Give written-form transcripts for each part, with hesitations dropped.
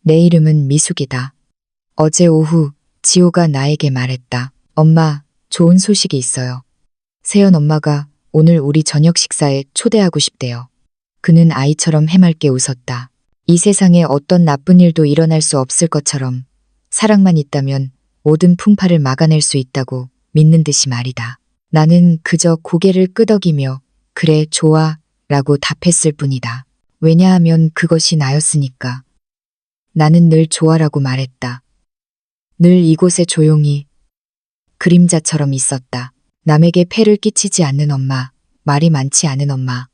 내 이름은 미숙이다. 어제 오후 지호가 나에게 말했다. 엄마, 좋은 소식이 있어요. 세연 엄마가 오늘 우리 저녁 식사에 초대하고 싶대요. 그는 아이처럼 해맑게 웃었다. 이 세상에 어떤 나쁜 일도 일어날 수 없을 것처럼 사랑만 있다면 모든 풍파를 막아낼 수 있다고 믿는 듯이 말이다. 나는 그저 고개를 끄덕이며 그래 좋아 라고 답했을 뿐이다. 왜냐하면 그것이 나였으니까. 나는 늘 좋아라고 말했다. 늘 이곳에 조용히 그림자처럼 있었다. 남에게 폐를 끼치지 않는 엄마, 말이 많지 않은 엄마,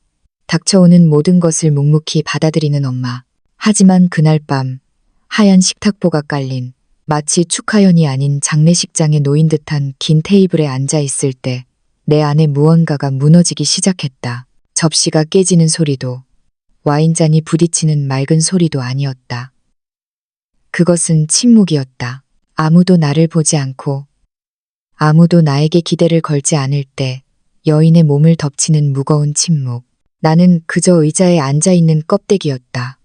닥쳐오는 모든 것을 묵묵히 받아들이는 엄마. 하지만 그날 밤 하얀 식탁보가 깔린 마치 축하연이 아닌 장례식장에 놓인 듯한 긴 테이블에 앉아 있을 때 내 안에 무언가가 무너지기 시작했다. 접시가 깨지는 소리도 와인잔이 부딪히는 맑은 소리도 아니었다. 그것은 침묵이었다. 아무도 나를 보지 않고 아무도 나에게 기대를 걸지 않을 때 여인의 몸을 덮치는 무거운 침묵. 나는 그저 의자에 앉아있는 껍데기였다.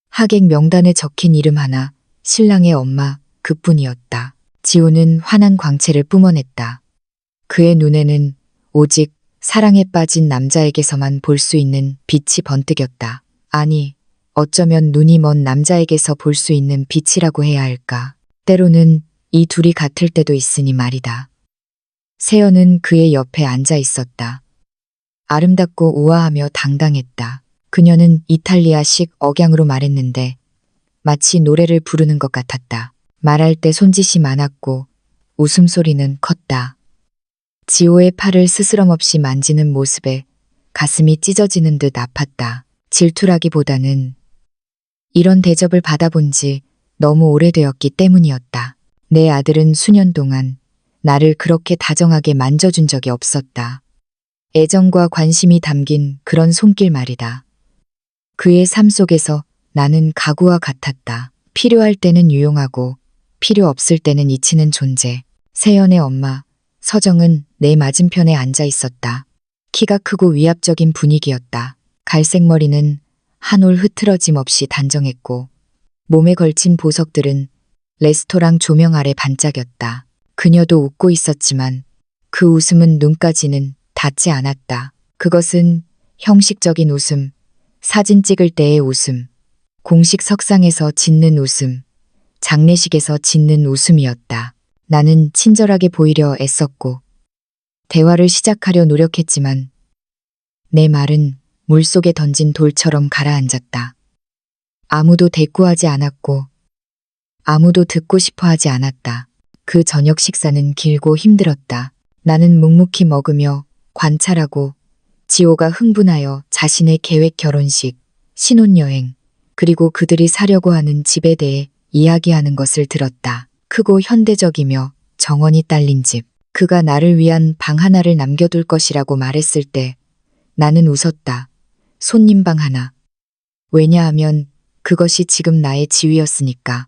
하객 명단에 적힌 이름 하나, 신랑의 엄마, 그뿐이었다. 지호는 환한 광채를 뿜어냈다. 그의 눈에는 오직 사랑에 빠진 남자에게서만 볼 수 있는 빛이 번뜩였다. 아니, 어쩌면 눈이 먼 남자에게서 볼 수 있는 빛이라고 해야 할까. 때로는 이 둘이 같을 때도 있으니 말이다. 세연은 그의 옆에 앉아 있었다. 아름답고 우아하며 당당했다. 그녀는 이탈리아식 억양으로 말했는데 마치 노래를 부르는 것 같았다. 말할 때 손짓이 많았고 웃음소리는 컸다. 지호의 팔을 스스럼없이 만지는 모습에 가슴이 찢어지는 듯 아팠다. 질투라기보다는 이런 대접을 받아본 지 너무 오래되었기 때문이었다. 내 아들은 수년 동안 나를 그렇게 다정하게 만져준 적이 없었다. 애정과 관심이 담긴 그런 손길 말이다. 그의 삶 속에서 나는 가구와 같았다. 필요할 때는 유용하고 필요 없을 때는 잊히는 존재. 세연의 엄마, 서정은 내 맞은편에 앉아 있었다. 키가 크고 위압적인 분위기였다. 갈색 머리는 한 올 흐트러짐 없이 단정했고 몸에 걸친 보석들은 레스토랑 조명 아래 반짝였다. 그녀도 웃고 있었지만 그 웃음은 눈까지는 닿지 않았다. 그것은 형식적인 웃음, 사진 찍을 때의 웃음, 공식 석상에서 짓는 웃음, 장례식에서 짓는 웃음이었다. 나는 친절하게 보이려 애썼고 대화를 시작하려 노력했지만 내 말은 물속에 던진 돌처럼 가라앉았다. 아무도 대꾸하지 않았고 아무도 듣고 싶어 하지 않았다. 그 저녁 식사는 길고 힘들었다. 나는 묵묵히 먹으며 관찰하고 지호가 흥분하여 자신의 계획 결혼식, 신혼여행, 그리고 그들이 사려고 하는 집에 대해 이야기하는 것을 들었다. 크고 현대적이며 정원이 딸린 집. 그가 나를 위한 방 하나를 남겨둘 것이라고 말했을 때 나는 웃었다. 손님방 하나. 왜냐하면 그것이 지금 나의 지위였으니까.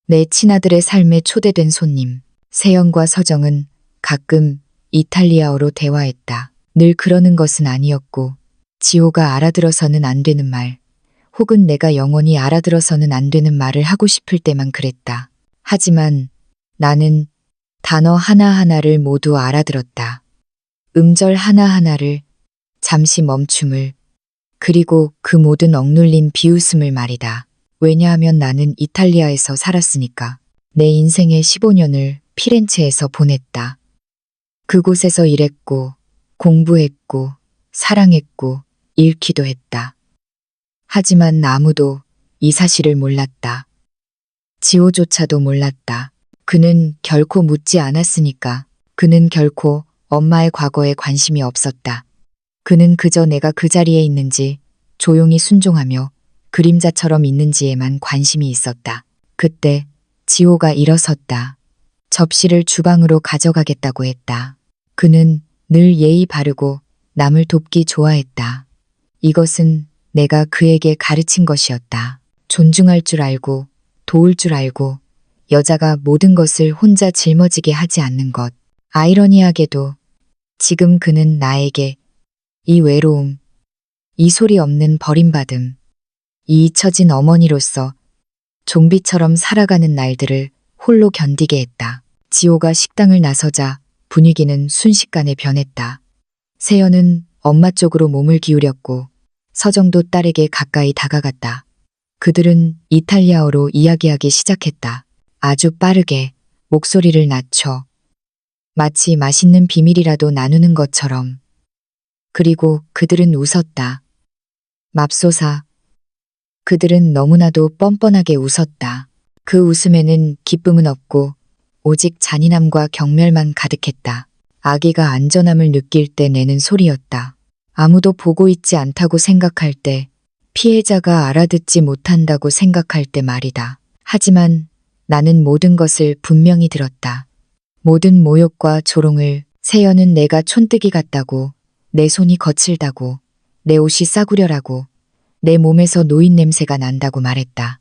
내 친아들의 삶에 초대된 손님. 세연과 서정은 가끔 이탈리아어로 대화했다. 늘 그러는 것은 아니었고 지호가 알아들어서는 안 되는 말, 혹은 내가 영원히 알아들어서는 안 되는 말을 하고 싶을 때만 그랬다. 하지만 나는 단어 하나하나를 모두 알아들었다. 음절 하나하나를, 잠시 멈춤을, 그리고 그 모든 억눌린 비웃음을 말이다. 왜냐하면 나는 이탈리아에서 살았으니까. 내 인생의 15년을 피렌체에서 보냈다. 그곳에서 일했고, 공부했고, 사랑했고, 잃기도 했다. 하지만 아무도 이 사실을 몰랐다. 지호조차도 몰랐다. 그는 결코 묻지 않았으니까. 그는 결코 엄마의 과거에 관심이 없었다. 그는 그저 내가 그 자리에 있는지, 조용히 순종하며 그림자처럼 있는지에만 관심이 있었다. 그때 지호가 일어섰다. 접시를 주방으로 가져가겠다고 했다. 그는 늘 예의 바르고 남을 돕기 좋아했다. 이것은 내가 그에게 가르친 것이었다. 존중할 줄 알고, 도울 줄 알고, 여자가 모든 것을 혼자 짊어지게 하지 않는 것. 아이러니하게도 지금 그는 나에게 이 외로움, 이 소리 없는 버림받음, 이 잊혀진 어머니로서 좀비처럼 살아가는 날들을 홀로 견디게 했다. 지호가 식당을 나서자 분위기는 순식간에 변했다. 세연은 엄마 쪽으로 몸을 기울였고 서정도 딸에게 가까이 다가갔다. 그들은 이탈리아어로 이야기하기 시작했다. 아주 빠르게 목소리를 낮춰 마치 맛있는 비밀이라도 나누는 것처럼. 그리고 그들은 웃었다. 맙소사. 그들은 너무나도 뻔뻔하게 웃었다. 그 웃음에는 기쁨은 없고 오직 잔인함과 경멸만 가득했다. 아기가 안전함을 느낄 때 내는 소리였다. 아무도 보고 있지 않다고 생각할 때, 피해자가 알아듣지 못한다고 생각할 때 말이다. 하지만 나는 모든 것을 분명히 들었다. 모든 모욕과 조롱을. 세연은 내가 촌뜨기 같다고, 내 손이 거칠다고, 내 옷이 싸구려라고, 내 몸에서 노인 냄새가 난다고 말했다.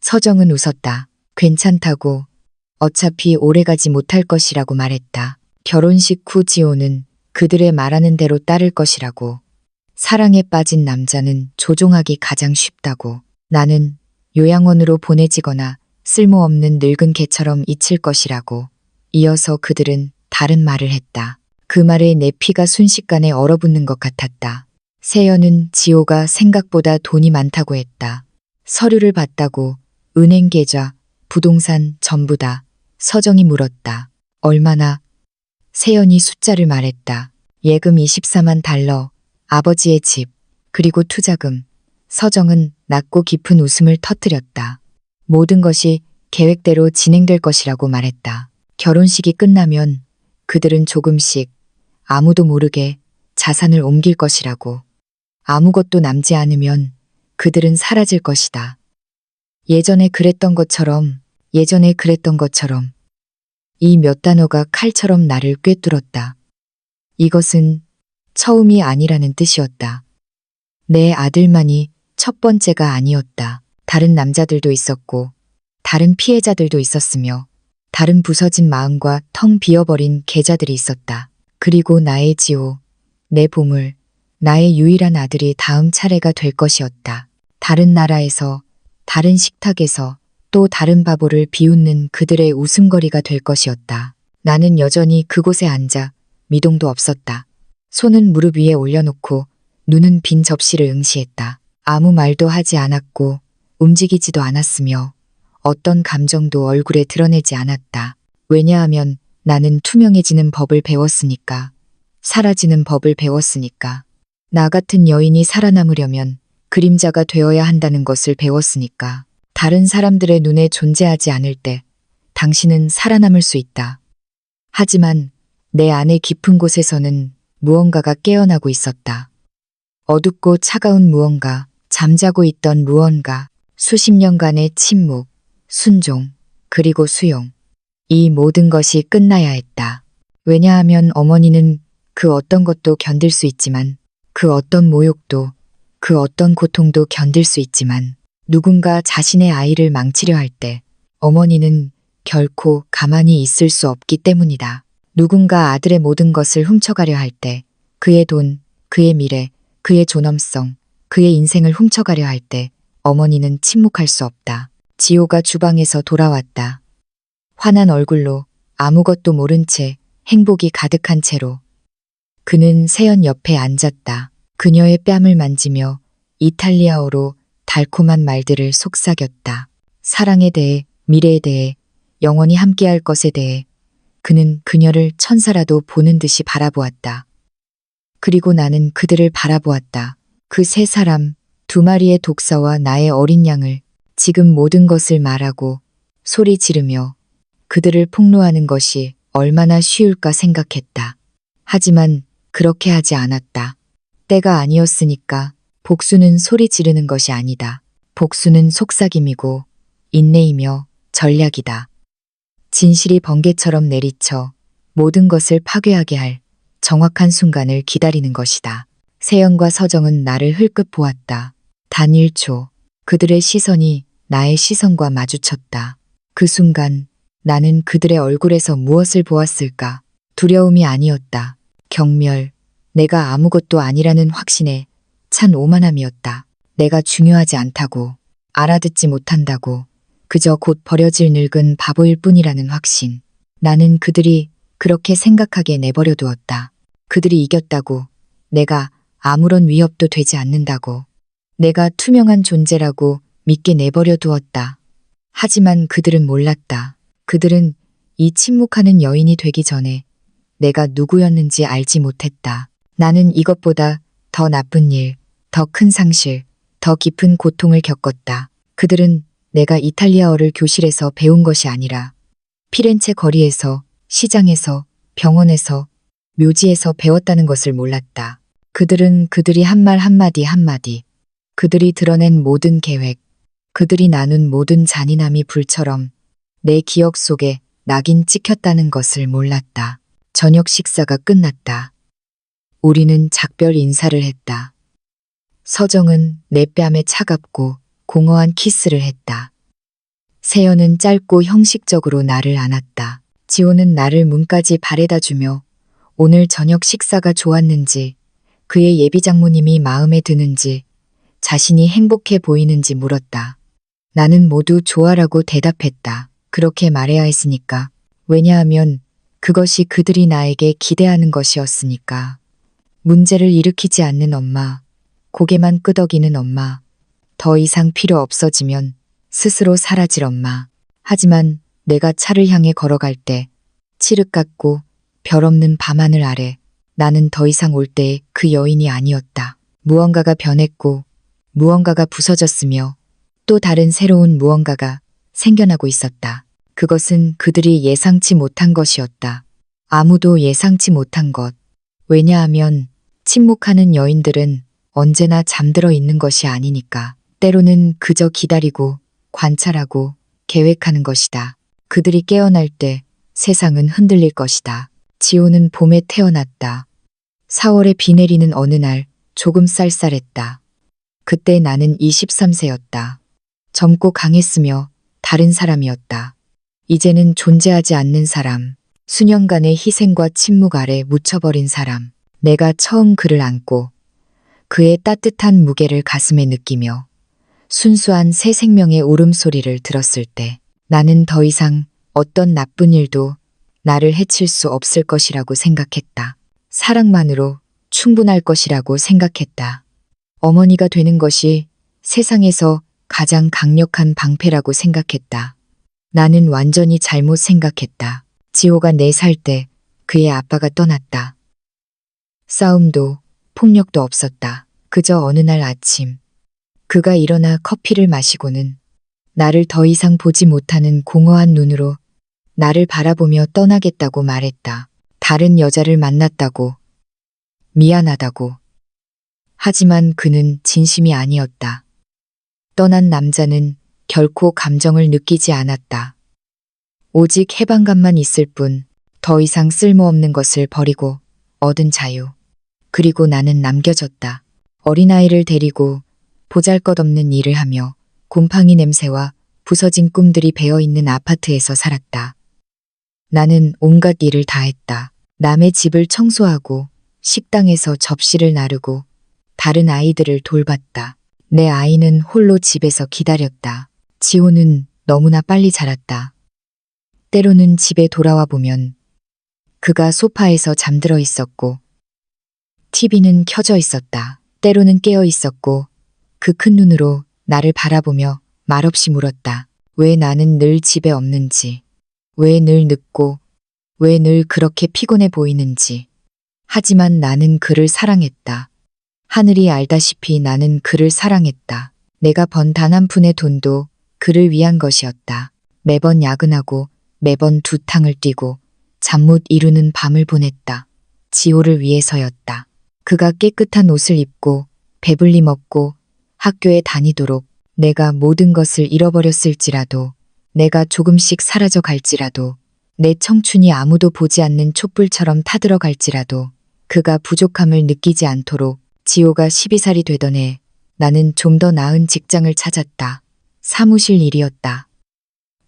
서정은 웃었다. 괜찮다고, 어차피 오래가지 못할 것이라고 말했다. 결혼식 후 지호는 그들의 말하는 대로 따를 것이라고. 사랑에 빠진 남자는 조종하기 가장 쉽다고. 나는 요양원으로 보내지거나 쓸모없는 늙은 개처럼 잊힐 것이라고. 이어서 그들은 다른 말을 했다. 그 말에 내 피가 순식간에 얼어붙는 것 같았다. 세연은 지호가 생각보다 돈이 많다고 했다. 서류를 봤다고, 은행 계좌, 부동산 전부 다. 서정이 물었다. 얼마나? 세연이 숫자를 말했다. 예금 24만 달러, 아버지의 집, 그리고 투자금. 서정은 낮고 깊은 웃음을 터뜨렸다. 모든 것이 계획대로 진행될 것이라고 말했다. 결혼식이 끝나면 그들은 조금씩 아무도 모르게 자산을 옮길 것이라고. 아무것도 남지 않으면 그들은 사라질 것이다. 예전에 그랬던 것처럼, 예전에 그랬던 것처럼. 이 몇 단어가 칼처럼 나를 꿰뚫었다. 이것은 처음이 아니라는 뜻이었다. 내 아들만이 첫 번째가 아니었다. 다른 남자들도 있었고, 다른 피해자들도 있었으며, 다른 부서진 마음과 텅 비어버린 계좌들이 있었다. 그리고 나의 지호, 내 보물, 나의 유일한 아들이 다음 차례가 될 것이었다. 다른 나라에서, 다른 식탁에서, 또 다른 바보를 비웃는 그들의 웃음거리가 될 것이었다. 나는 여전히 그곳에 앉아 미동도 없었다. 손은 무릎 위에 올려놓고 눈은 빈 접시를 응시했다. 아무 말도 하지 않았고 움직이지도 않았으며 어떤 감정도 얼굴에 드러내지 않았다. 왜냐하면 나는 투명해지는 법을 배웠으니까. 사라지는 법을 배웠으니까. 나 같은 여인이 살아남으려면 그림자가 되어야 한다는 것을 배웠으니까. 다른 사람들의 눈에 존재하지 않을 때 당신은 살아남을 수 있다. 하지만 내 안의 깊은 곳에서는 무언가가 깨어나고 있었다. 어둡고 차가운 무언가, 잠자고 있던 무언가, 수십 년간의 침묵, 순종, 그리고 수용. 이 모든 것이 끝나야 했다. 왜냐하면 어머니는 그 어떤 것도 견딜 수 있지만, 그 어떤 모욕도, 그 어떤 고통도 견딜 수 있지만, 누군가 자신의 아이를 망치려 할 때 어머니는 결코 가만히 있을 수 없기 때문이다. 누군가 아들의 모든 것을 훔쳐가려 할 때, 그의 돈, 그의 미래, 그의 존엄성, 그의 인생을 훔쳐가려 할 때 어머니는 침묵할 수 없다. 지호가 주방에서 돌아왔다. 환한 얼굴로, 아무것도 모른 채, 행복이 가득한 채로. 그는 세연 옆에 앉았다. 그녀의 뺨을 만지며 이탈리아어로 달콤한 말들을 속삭였다. 사랑에 대해, 미래에 대해, 영원히 함께할 것에 대해. 그는 그녀를 천사라도 보는 듯이 바라보았다. 그리고 나는 그들을 바라보았다. 그 세 사람, 두 마리의 독사와 나의 어린 양을, 지금 모든 것을 말하고 소리 지르며 그들을 폭로하는 것이 얼마나 쉬울까 생각했다. 하지만 그렇게 하지 않았다. 때가 아니었으니까. 복수는 소리 지르는 것이 아니다. 복수는 속삭임이고 인내이며 전략이다. 진실이 번개처럼 내리쳐 모든 것을 파괴하게 할 정확한 순간을 기다리는 것이다. 세연과 서정은 나를 흘끗 보았다. 단 1초 그들의 시선이 나의 시선과 마주쳤다. 그 순간 나는 그들의 얼굴에서 무엇을 보았을까? 두려움이 아니었다. 경멸, 내가 아무것도 아니라는 확신에 찬 오만함이었다. 내가 중요하지 않다고, 알아듣지 못한다고, 그저 곧 버려질 늙은 바보일 뿐이라는 확신. 나는 그들이 그렇게 생각하게 내버려 두었다. 그들이 이겼다고, 내가 아무런 위협도 되지 않는다고, 내가 투명한 존재라고 믿게 내버려 두었다. 하지만 그들은 몰랐다. 그들은 이 침묵하는 여인이 되기 전에 내가 누구였는지 알지 못했다. 나는 이것보다 더 나쁜 일, 더 큰 상실, 더 깊은 고통을 겪었다. 그들은 내가 이탈리아어를 교실에서 배운 것이 아니라 피렌체 거리에서, 시장에서, 병원에서, 묘지에서 배웠다는 것을 몰랐다. 그들은 그들이 한 말 한마디 한마디, 그들이 드러낸 모든 계획, 그들이 나눈 모든 잔인함이 불처럼 내 기억 속에 낙인 찍혔다는 것을 몰랐다. 저녁 식사가 끝났다. 우리는 작별 인사를 했다. 서정은 내 뺨에 차갑고 공허한 키스를 했다. 세연은 짧고 형식적으로 나를 안았다. 지호는 나를 문까지 바래다 주며 오늘 저녁 식사가 좋았는지, 그의 예비 장모님이 마음에 드는지, 자신이 행복해 보이는지 물었다. 나는 모두 좋아라고 대답했다. 그렇게 말해야 했으니까. 왜냐하면 그것이 그들이 나에게 기대하는 것이었으니까. 문제를 일으키지 않는 엄마, 고개만 끄덕이는 엄마, 더 이상 필요 없어지면 스스로 사라질 엄마. 하지만 내가 차를 향해 걸어갈 때 칠흑 같고 별 없는 밤하늘 아래 나는 더 이상 올 때의 그 여인이 아니었다. 무언가가 변했고 무언가가 부서졌으며 또 다른 새로운 무언가가 생겨나고 있었다. 그것은 그들이 예상치 못한 것이었다. 아무도 예상치 못한 것. 왜냐하면 침묵하는 여인들은 언제나 잠들어 있는 것이 아니니까. 때로는 그저 기다리고 관찰하고 계획하는 것이다. 그들이 깨어날 때 세상은 흔들릴 것이다. 지호는 봄에 태어났다. 4월에 비 내리는 어느 날 조금 쌀쌀했다. 그때 나는 23세였다. 젊고 강했으며 다른 사람이었다. 이제는 존재하지 않는 사람, 수년간의 희생과 침묵 아래 묻혀버린 사람. 내가 처음 그를 안고 그의 따뜻한 무게를 가슴에 느끼며 순수한 새 생명의 울음소리를 들었을 때 나는 더 이상 어떤 나쁜 일도 나를 해칠 수 없을 것이라고 생각했다. 사랑만으로 충분할 것이라고 생각했다. 어머니가 되는 것이 세상에서 가장 강력한 방패라고 생각했다. 나는 완전히 잘못 생각했다. 지호가 4살 때 그의 아빠가 떠났다. 싸움도 폭력도 없었다. 그저 어느 날 아침 그가 일어나 커피를 마시고는 나를 더 이상 보지 못하는 공허한 눈으로 나를 바라보며 떠나겠다고 말했다. 다른 여자를 만났다고, 미안하다고. 하지만 그는 진심이 아니었다. 떠난 남자는 결코 감정을 느끼지 않았다. 오직 해방감만 있을 뿐 더 이상 쓸모없는 것을 버리고 얻은 자유. 그리고 나는 남겨졌다. 어린아이를 데리고 보잘것없는 일을 하며 곰팡이 냄새와 부서진 꿈들이 배어있는 아파트에서 살았다. 나는 온갖 일을 다 했다. 남의 집을 청소하고 식당에서 접시를 나르고 다른 아이들을 돌봤다. 내 아이는 홀로 집에서 기다렸다. 지호는 너무나 빨리 자랐다. 때로는 집에 돌아와 보면 그가 소파에서 잠들어 있었고 TV는 켜져 있었다. 때로는 깨어 있었고 그 큰 눈으로 나를 바라보며 말없이 물었다. 왜 나는 늘 집에 없는지, 왜 늘 늦고, 왜 늘 그렇게 피곤해 보이는지. 하지만 나는 그를 사랑했다. 하늘이 알다시피 나는 그를 사랑했다. 내가 번 단 한 푼의 돈도 그를 위한 것이었다. 매번 야근하고 매번 두 탕을 뛰고 잠 못 이루는 밤을 보냈다. 지호를 위해서였다. 그가 깨끗한 옷을 입고 배불리 먹고 학교에 다니도록 내가 모든 것을 잃어버렸을지라도, 내가 조금씩 사라져 갈지라도, 내 청춘이 아무도 보지 않는 촛불처럼 타들어 갈지라도 그가 부족함을 느끼지 않도록. 지호가 12살이 되던 해 나는 좀 더 나은 직장을 찾았다. 사무실 일이었다.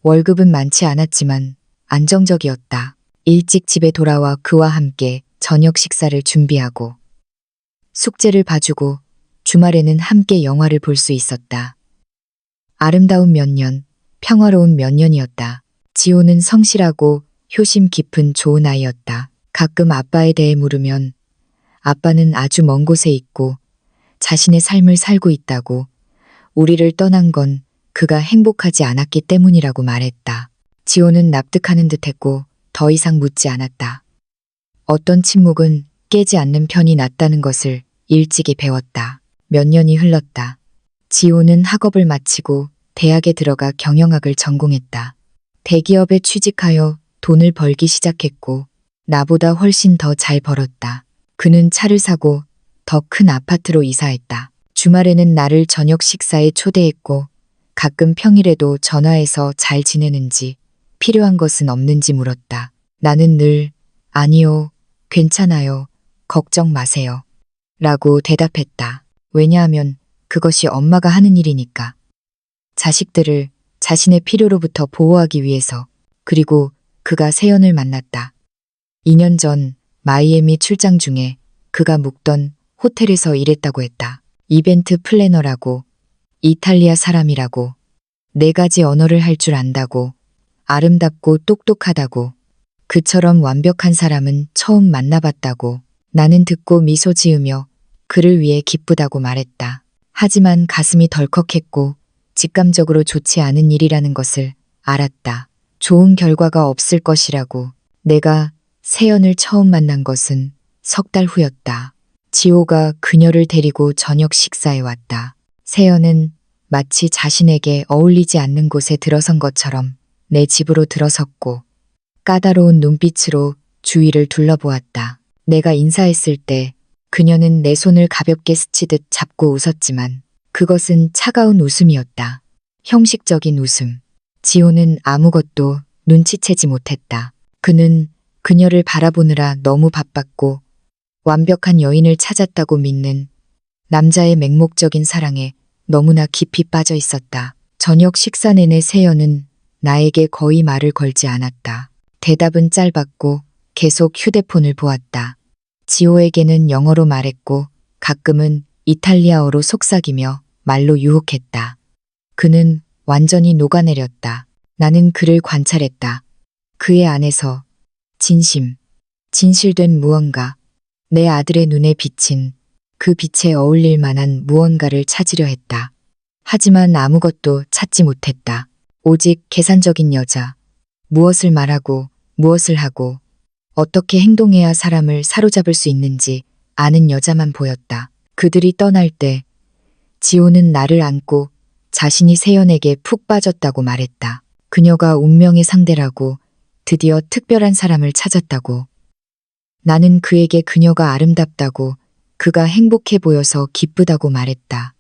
월급은 많지 않았지만 안정적이었다. 일찍 집에 돌아와 그와 함께 저녁 식사를 준비하고 숙제를 봐주고 주말에는 함께 영화를 볼 수 있었다. 아름다운 몇 년, 평화로운 몇 년이었다. 지호는 성실하고 효심 깊은 좋은 아이였다. 가끔 아빠에 대해 물으면 아빠는 아주 먼 곳에 있고 자신의 삶을 살고 있다고, 우리를 떠난 건 그가 행복하지 않았기 때문이라고 말했다. 지호는 납득하는 듯했고 더 이상 묻지 않았다. 어떤 침묵은 깨지 않는 편이 낫다는 것을 일찍이 배웠다. 몇 년이 흘렀다. 지호는 학업을 마치고 대학에 들어가 경영학을 전공했다. 대기업에 취직하여 돈을 벌기 시작했고 나보다 훨씬 더 잘 벌었다. 그는 차를 사고 더 큰 아파트로 이사했다. 주말에는 나를 저녁 식사에 초대했고 가끔 평일에도 전화해서 잘 지내는지, 필요한 것은 없는지 물었다. 나는 늘 아니요, 괜찮아요, 걱정 마세요 라고 대답했다. 왜냐하면 그것이 엄마가 하는 일이니까. 자식들을 자신의 필요로부터 보호하기 위해서. 그리고 그가 세연을 만났다. 2년 전 마이애미 출장 중에 그가 묵던 호텔에서 일했다고 했다. 이벤트 플래너라고, 이탈리아 사람이라고, 4가지 언어를 할 줄 안다고, 아름답고 똑똑하다고, 그처럼 완벽한 사람은 처음 만나봤다고. 나는 듣고 미소 지으며 그를 위해 기쁘다고 말했다. 하지만 가슴이 덜컥했고 직감적으로 좋지 않은 일이라는 것을 알았다. 좋은 결과가 없을 것이라고. 내가 세연을 처음 만난 것은 3달 후였다. 지호가 그녀를 데리고 저녁 식사에 왔다. 세연은 마치 자신에게 어울리지 않는 곳에 들어선 것처럼 내 집으로 들어섰고 까다로운 눈빛으로 주위를 둘러보았다. 내가 인사했을 때 그녀는 내 손을 가볍게 스치듯 잡고 웃었지만 그것은 차가운 웃음이었다. 형식적인 웃음. 지호는 아무것도 눈치채지 못했다. 그는 그녀를 바라보느라 너무 바빴고 완벽한 여인을 찾았다고 믿는 남자의 맹목적인 사랑에 너무나 깊이 빠져 있었다. 저녁 식사 내내 세연은 나에게 거의 말을 걸지 않았다. 대답은 짧았고 계속 휴대폰을 보았다. 지호에게는 영어로 말했고 가끔은 이탈리아어로 속삭이며 말로 유혹했다. 그는 완전히 녹아내렸다. 나는 그를 관찰했다. 그의 안에서 진심, 진실된 무언가, 내 아들의 눈에 비친 그 빛에 어울릴 만한 무언가를 찾으려 했다. 하지만 아무것도 찾지 못했다. 오직 계산적인 여자, 무엇을 말하고 무엇을 하고 어떻게 행동해야 사람을 사로잡을 수 있는지 아는 여자만 보였다. 그들이 떠날 때 지호는 나를 안고 자신이 세연에게 푹 빠졌다고 말했다. 그녀가 운명의 상대라고, 드디어 특별한 사람을 찾았다고. 나는 그에게 그녀가 아름답다고, 그가 행복해 보여서 기쁘다고 말했다.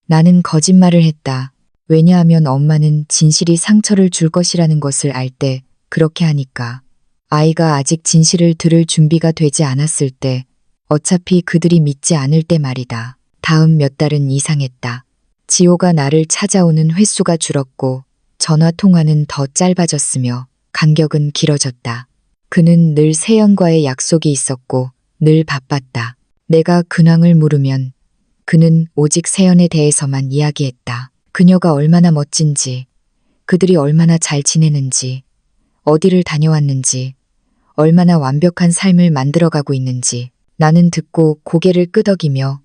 나는 거짓말을 했다. 왜냐하면 엄마는 진실이 상처를 줄 것이라는 것을 알 때 그렇게 하니까. 아이가 아직 진실을 들을 준비가 되지 않았을 때, 어차피 그들이 믿지 않을 때 말이다. 다음 몇 달은 이상했다. 지호가 나를 찾아오는 횟수가 줄었고 전화 통화는 더 짧아졌으며 간격은 길어졌다. 그는 늘 세연과의 약속이 있었고 늘 바빴다. 내가 근황을 물으면 그는 오직 세연에 대해서만 이야기했다. 그녀가 얼마나 멋진지, 그들이 얼마나 잘 지내는지, 어디를 다녀왔는지, 얼마나 완벽한 삶을 만들어가고 있는지. 나는 듣고 고개를 끄덕이며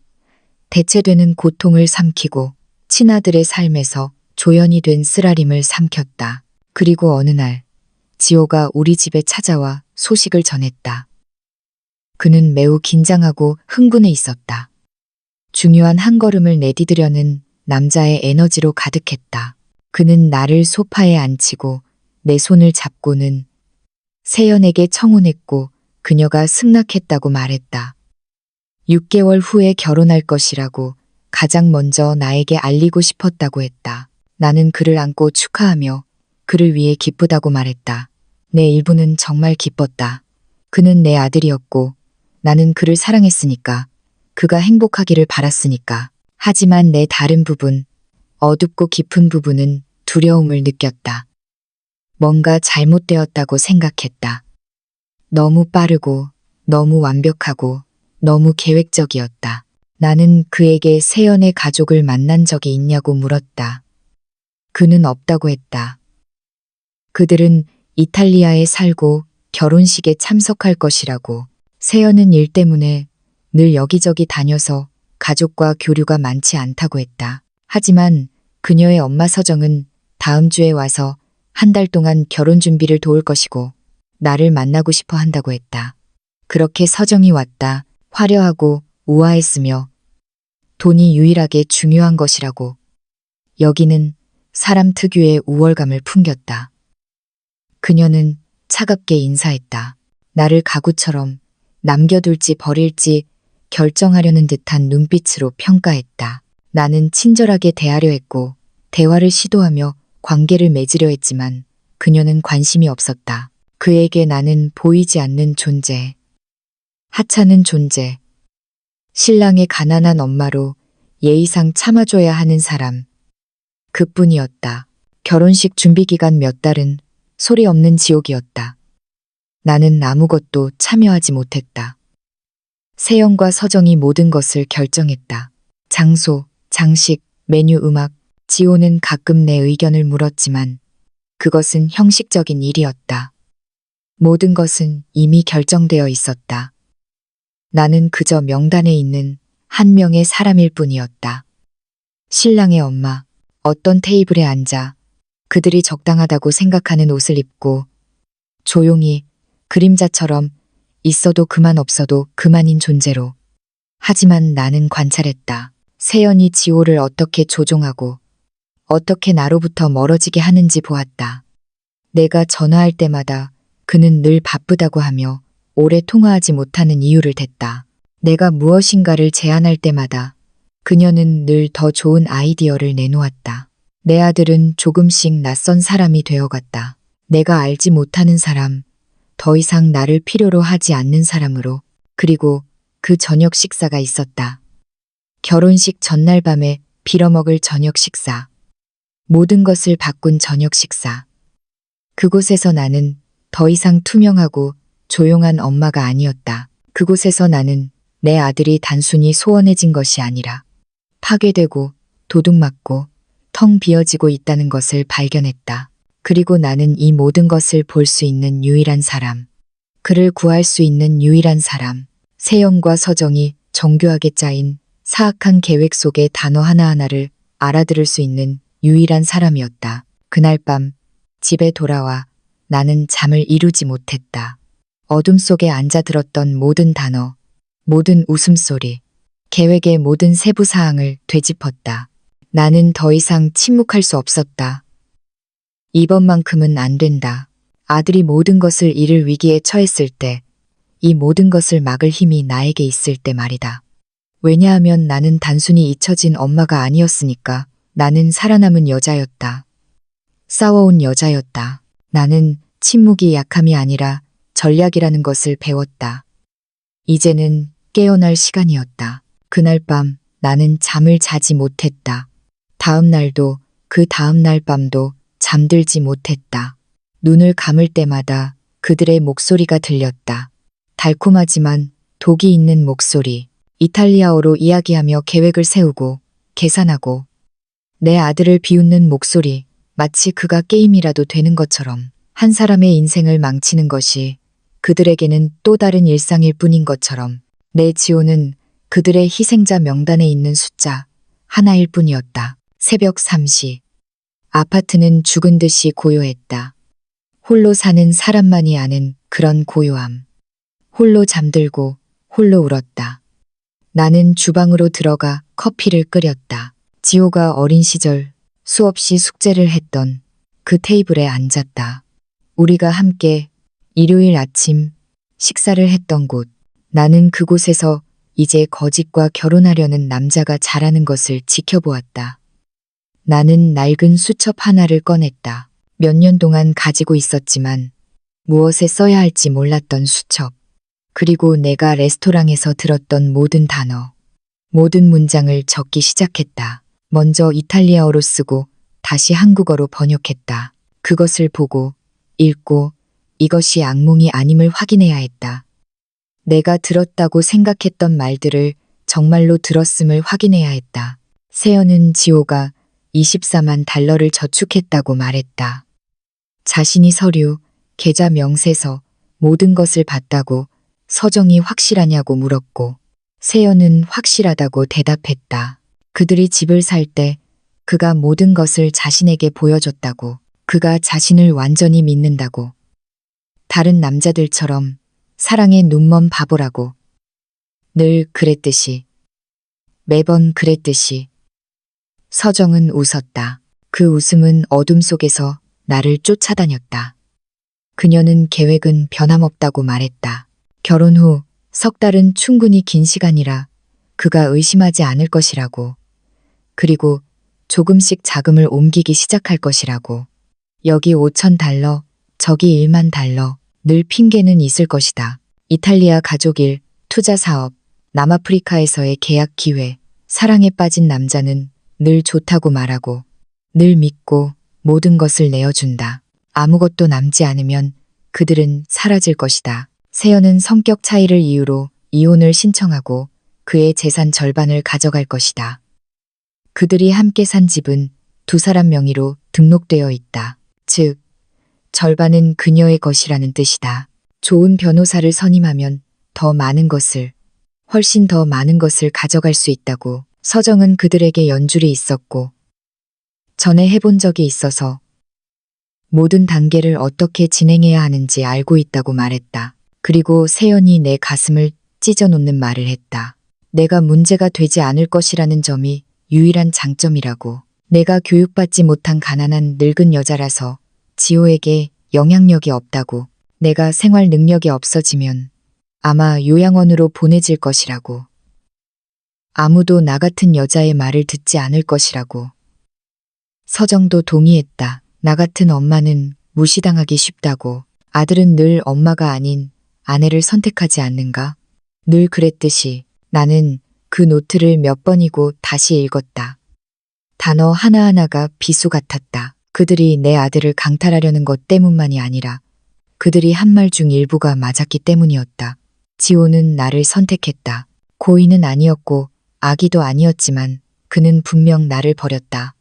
대체되는 고통을 삼키고 친아들의 삶에서 조연이 된 쓰라림을 삼켰다. 그리고 어느 날 지호가 우리 집에 찾아와 소식을 전했다. 그는 매우 긴장하고 흥분해 있었다. 중요한 한 걸음을 내디디려는 남자의 에너지로 가득했다. 그는 나를 소파에 앉히고 내 손을 잡고는 세연에게 청혼했고 그녀가 승낙했다고 말했다. 6개월 후에 결혼할 것이라고 가장 먼저 나에게 알리고 싶었다고 했다. 나는 그를 안고 축하하며 그를 위해 기쁘다고 말했다. 내 일부는 정말 기뻤다. 그는 내 아들이었고 나는 그를 사랑했으니까, 그가 행복하기를 바랐으니까. 하지만 내 다른 부분, 어둡고 깊은 부분은 두려움을 느꼈다. 뭔가 잘못되었다고 생각했다. 너무 빠르고 너무 완벽하고 너무 계획적이었다. 나는 그에게 세연의 가족을 만난 적이 있냐고 물었다. 그는 없다고 했다. 그들은 이탈리아에 살고 결혼식에 참석할 것이라고. 세연은 일 때문에 늘 여기저기 다녀서 가족과 교류가 많지 않다고 했다. 하지만 그녀의 엄마 서정은 다음 주에 와서 한 달 동안 결혼 준비를 도울 것이고 나를 만나고 싶어 한다고 했다. 그렇게 서정이 왔다. 화려하고 우아했으며 돈이 유일하게 중요한 것이라고. 여기는 사람 특유의 우월감을 풍겼다. 그녀는 차갑게 인사했다. 나를 가구처럼 남겨둘지 버릴지 결정하려는 듯한 눈빛으로 평가했다. 나는 친절하게 대하려 했고 대화를 시도하며 관계를 맺으려 했지만 그녀는 관심이 없었다. 그에게 나는 보이지 않는 존재, 하찮은 존재, 신랑의 가난한 엄마로 예의상 참아줘야 하는 사람, 그뿐이었다. 결혼식 준비 기간 몇 달은 소리 없는 지옥이었다. 나는 아무것도 참여하지 못했다. 세영과 서정이 모든 것을 결정했다. 장소, 장식, 메뉴, 음악, 지호는 가끔 내 의견을 물었지만 그것은 형식적인 일이었다. 모든 것은 이미 결정되어 있었다. 나는 그저 명단에 있는 한 명의 사람일 뿐이었다. 신랑의 엄마, 어떤 테이블에 앉아 그들이 적당하다고 생각하는 옷을 입고 조용히 그림자처럼 있어도 그만 없어도 그만인 존재로. 하지만 나는 관찰했다. 세연이 지호를 어떻게 조종하고 어떻게 나로부터 멀어지게 하는지 보았다. 내가 전화할 때마다 그는 늘 바쁘다고 하며 오래 통화하지 못하는 이유를 댔다. 내가 무엇인가를 제안할 때마다 그녀는 늘 더 좋은 아이디어를 내놓았다. 내 아들은 조금씩 낯선 사람이 되어갔다. 내가 알지 못하는 사람, 더 이상 나를 필요로 하지 않는 사람으로. 그리고 그 저녁 식사가 있었다. 결혼식 전날 밤에 빌어먹을 저녁 식사. 모든 것을 바꾼 저녁 식사. 그곳에서 나는 더 이상 투명하고 조용한 엄마가 아니었다. 그곳에서 나는 내 아들이 단순히 소원해진 것이 아니라 파괴되고 도둑맞고 텅 비어지고 있다는 것을 발견했다. 그리고 나는 이 모든 것을 볼 수 있는 유일한 사람. 그를 구할 수 있는 유일한 사람. 세영과 서정이 정교하게 짜인 사악한 계획 속의 단어 하나하나를 알아들을 수 있는 유일한 사람이었다. 그날 밤 집에 돌아와 나는 잠을 이루지 못했다. 어둠 속에 앉아 들었던 모든 단어, 모든 웃음소리, 계획의 모든 세부 사항을 되짚었다. 나는 더 이상 침묵할 수 없었다. 이번만큼은 안 된다. 아들이 모든 것을 잃을 위기에 처했을 때, 이 모든 것을 막을 힘이 나에게 있을 때 말이다. 왜냐하면 나는 단순히 잊혀진 엄마가 아니었으니까. 나는 살아남은 여자였다. 싸워온 여자였다. 나는 침묵이 약함이 아니라 전략이라는 것을 배웠다. 이제는 깨어날 시간이었다. 그날 밤 나는 잠을 자지 못했다. 다음 날도 그 다음 날 밤도 잠들지 못했다. 눈을 감을 때마다 그들의 목소리가 들렸다. 달콤하지만 독이 있는 목소리. 이탈리아어로 이야기하며 계획을 세우고 계산하고 내 아들을 비웃는 목소리. 마치 그가 게임이라도 되는 것처럼. 한 사람의 인생을 망치는 것이 그들에게는 또 다른 일상일 뿐인 것처럼. 내 지호는 그들의 희생자 명단에 있는 숫자 하나일 뿐이었다. 새벽 3시. 아파트는 죽은 듯이 고요했다. 홀로 사는 사람만이 아는 그런 고요함. 홀로 잠들고 홀로 울었다. 나는 주방으로 들어가 커피를 끓였다. 지호가 어린 시절 수없이 숙제를 했던 그 테이블에 앉았다. 우리가 함께 일요일 아침 식사를 했던 곳. 나는 그곳에서 이제 거짓과 결혼하려는 남자가 자라는 것을 지켜보았다. 나는 낡은 수첩 하나를 꺼냈다. 몇 년 동안 가지고 있었지만 무엇에 써야 할지 몰랐던 수첩. 그리고 내가 레스토랑에서 들었던 모든 단어, 모든 문장을 적기 시작했다. 먼저 이탈리아어로 쓰고 다시 한국어로 번역했다. 그것을 보고, 읽고 이것이 악몽이 아님을 확인해야 했다. 내가 들었다고 생각했던 말들을 정말로 들었음을 확인해야 했다. 세연은 지호가 24만 달러를 저축했다고 말했다. 자신이 서류, 계좌 명세서 모든 것을 봤다고 서정이 확실하냐고 물었고 세연은 확실하다고 대답했다. 그들이 집을 살 때 그가 모든 것을 자신에게 보여줬다고, 그가 자신을 완전히 믿는다고, 다른 남자들처럼 사랑에 눈먼 바보라고, 늘 그랬듯이, 매번 그랬듯이. 서정은 웃었다. 그 웃음은 어둠 속에서 나를 쫓아다녔다. 그녀는 계획은 변함없다고 말했다. 결혼 후 석 달은 충분히 긴 시간이라 그가 의심하지 않을 것이라고. 그리고 조금씩 자금을 옮기기 시작할 것이라고. 여기 5천 달러, 저기 1만 달러, 늘 핑계는 있을 것이다. 이탈리아 가족일, 투자 사업, 남아프리카에서의 계약 기회, 사랑에 빠진 남자는 늘 좋다고 말하고, 늘 믿고 모든 것을 내어준다. 아무것도 남지 않으면 그들은 사라질 것이다. 세연은 성격 차이를 이유로 이혼을 신청하고 그의 재산 절반을 가져갈 것이다. 그들이 함께 산 집은 두 사람 명의로 등록되어 있다. 즉, 절반은 그녀의 것이라는 뜻이다. 좋은 변호사를 선임하면 더 많은 것을, 훨씬 더 많은 것을 가져갈 수 있다고. 서정은 그들에게 연줄이 있었고 전에 해본 적이 있어서 모든 단계를 어떻게 진행해야 하는지 알고 있다고 말했다. 그리고 세연이 내 가슴을 찢어놓는 말을 했다. 내가 문제가 되지 않을 것이라는 점이 유일한 장점이라고. 내가 교육받지 못한 가난한 늙은 여자라서 지호에게 영향력이 없다고. 내가 생활 능력이 없어지면 아마 요양원으로 보내질 것이라고. 아무도 나 같은 여자의 말을 듣지 않을 것이라고. 서정도 동의했다. 나 같은 엄마는 무시당하기 쉽다고. 아들은 늘 엄마가 아닌 아내를 선택하지 않는가? 늘 그랬듯이. 나는 그 노트를 몇 번이고 다시 읽었다. 단어 하나하나가 비수 같았다. 그들이 내 아들을 강탈하려는 것 때문만이 아니라 그들이 한 말 중 일부가 맞았기 때문이었다. 지호는 나를 선택했다. 고의는 아니었고 악의도 아니었지만 그는 분명 나를 버렸다.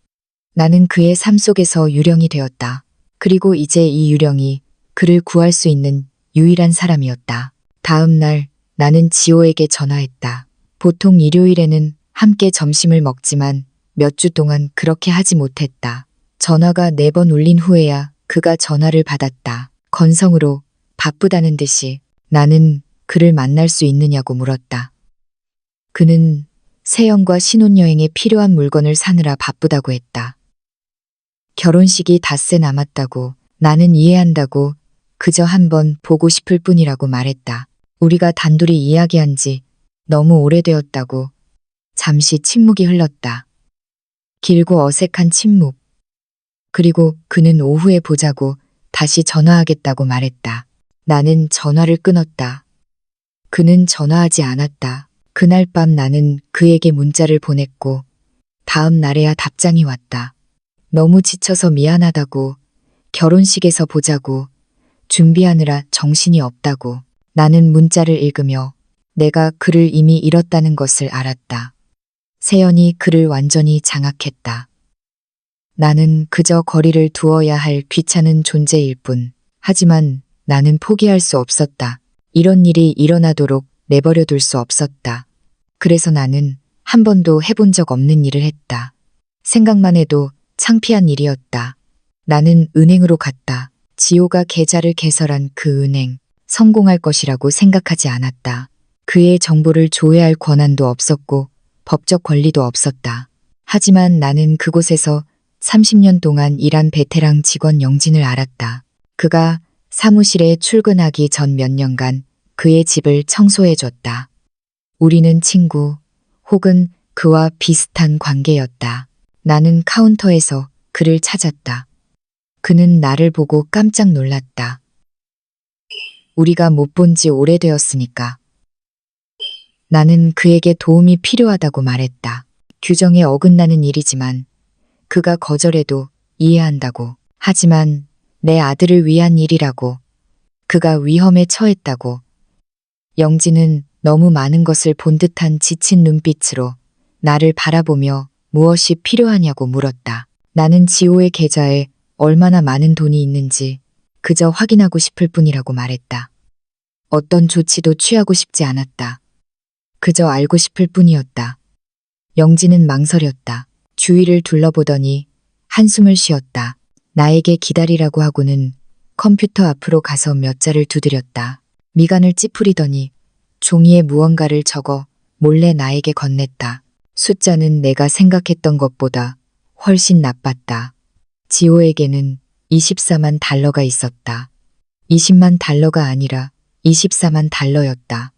나는 그의 삶 속에서 유령이 되었다. 그리고 이제 이 유령이 그를 구할 수 있는 유일한 사람이었다. 다음 날 나는 지호에게 전화했다. 보통 일요일에는 함께 점심을 먹지만 몇 주 동안 그렇게 하지 못했다. 전화가 4번 울린 후에야 그가 전화를 받았다. 건성으로 바쁘다는 듯이. 나는 그를 만날 수 있느냐고 물었다. 그는 세연과 신혼여행에 필요한 물건을 사느라 바쁘다고 했다. 결혼식이 닷새 남았다고, 나는 이해한다고, 그저 한번 보고 싶을 뿐이라고 말했다. 우리가 단둘이 이야기한 지 너무 오래되었다고. 잠시 침묵이 흘렀다. 길고 어색한 침묵. 그리고 그는 오후에 보자고 다시 전화하겠다고 말했다. 나는 전화를 끊었다. 그는 전화하지 않았다. 그날 밤 나는 그에게 문자를 보냈고 다음 날에야 답장이 왔다. 너무 지쳐서 미안하다고, 결혼식에서 보자고, 준비하느라 정신이 없다고. 나는 문자를 읽으며 내가 그를 이미 잃었다는 것을 알았다. 세연이 그를 완전히 장악했다. 나는 그저 거리를 두어야 할 귀찮은 존재일 뿐. 하지만 나는 포기할 수 없었다. 이런 일이 일어나도록 내버려 둘 수 없었다. 그래서 나는 한 번도 해본 적 없는 일을 했다. 생각만 해도 창피한 일이었다. 나는 은행으로 갔다. 지호가 계좌를 개설한 그 은행, 성공할 것이라고 생각하지 않았다. 그의 정보를 조회할 권한도 없었고 법적 권리도 없었다. 하지만 나는 그곳에서 30년 동안 일한 베테랑 직원 영진을 알았다. 그가 사무실에 출근하기 전 몇 년간 그의 집을 청소해줬다. 우리는 친구 혹은 그와 비슷한 관계였다. 나는 카운터에서 그를 찾았다. 그는 나를 보고 깜짝 놀랐다. 우리가 못 본 지 오래되었으니까. 나는 그에게 도움이 필요하다고 말했다. 규정에 어긋나는 일이지만 그가 거절해도 이해한다고. 하지만 내 아들을 위한 일이라고. 그가 위험에 처했다고. 영진은 너무 많은 것을 본 듯한 지친 눈빛으로 나를 바라보며 무엇이 필요하냐고 물었다. 나는 지호의 계좌에 얼마나 많은 돈이 있는지 그저 확인하고 싶을 뿐이라고 말했다. 어떤 조치도 취하고 싶지 않았다. 그저 알고 싶을 뿐이었다. 영지는 망설였다. 주위를 둘러보더니 한숨을 쉬었다. 나에게 기다리라고 하고는 컴퓨터 앞으로 가서 몇 자를 두드렸다. 미간을 찌푸리더니 종이에 무언가를 적어 몰래 나에게 건넸다. 숫자는 내가 생각했던 것보다 훨씬 나빴다. 지호에게는 24만 달러가 있었다. 20만 달러가 아니라 24만 달러였다.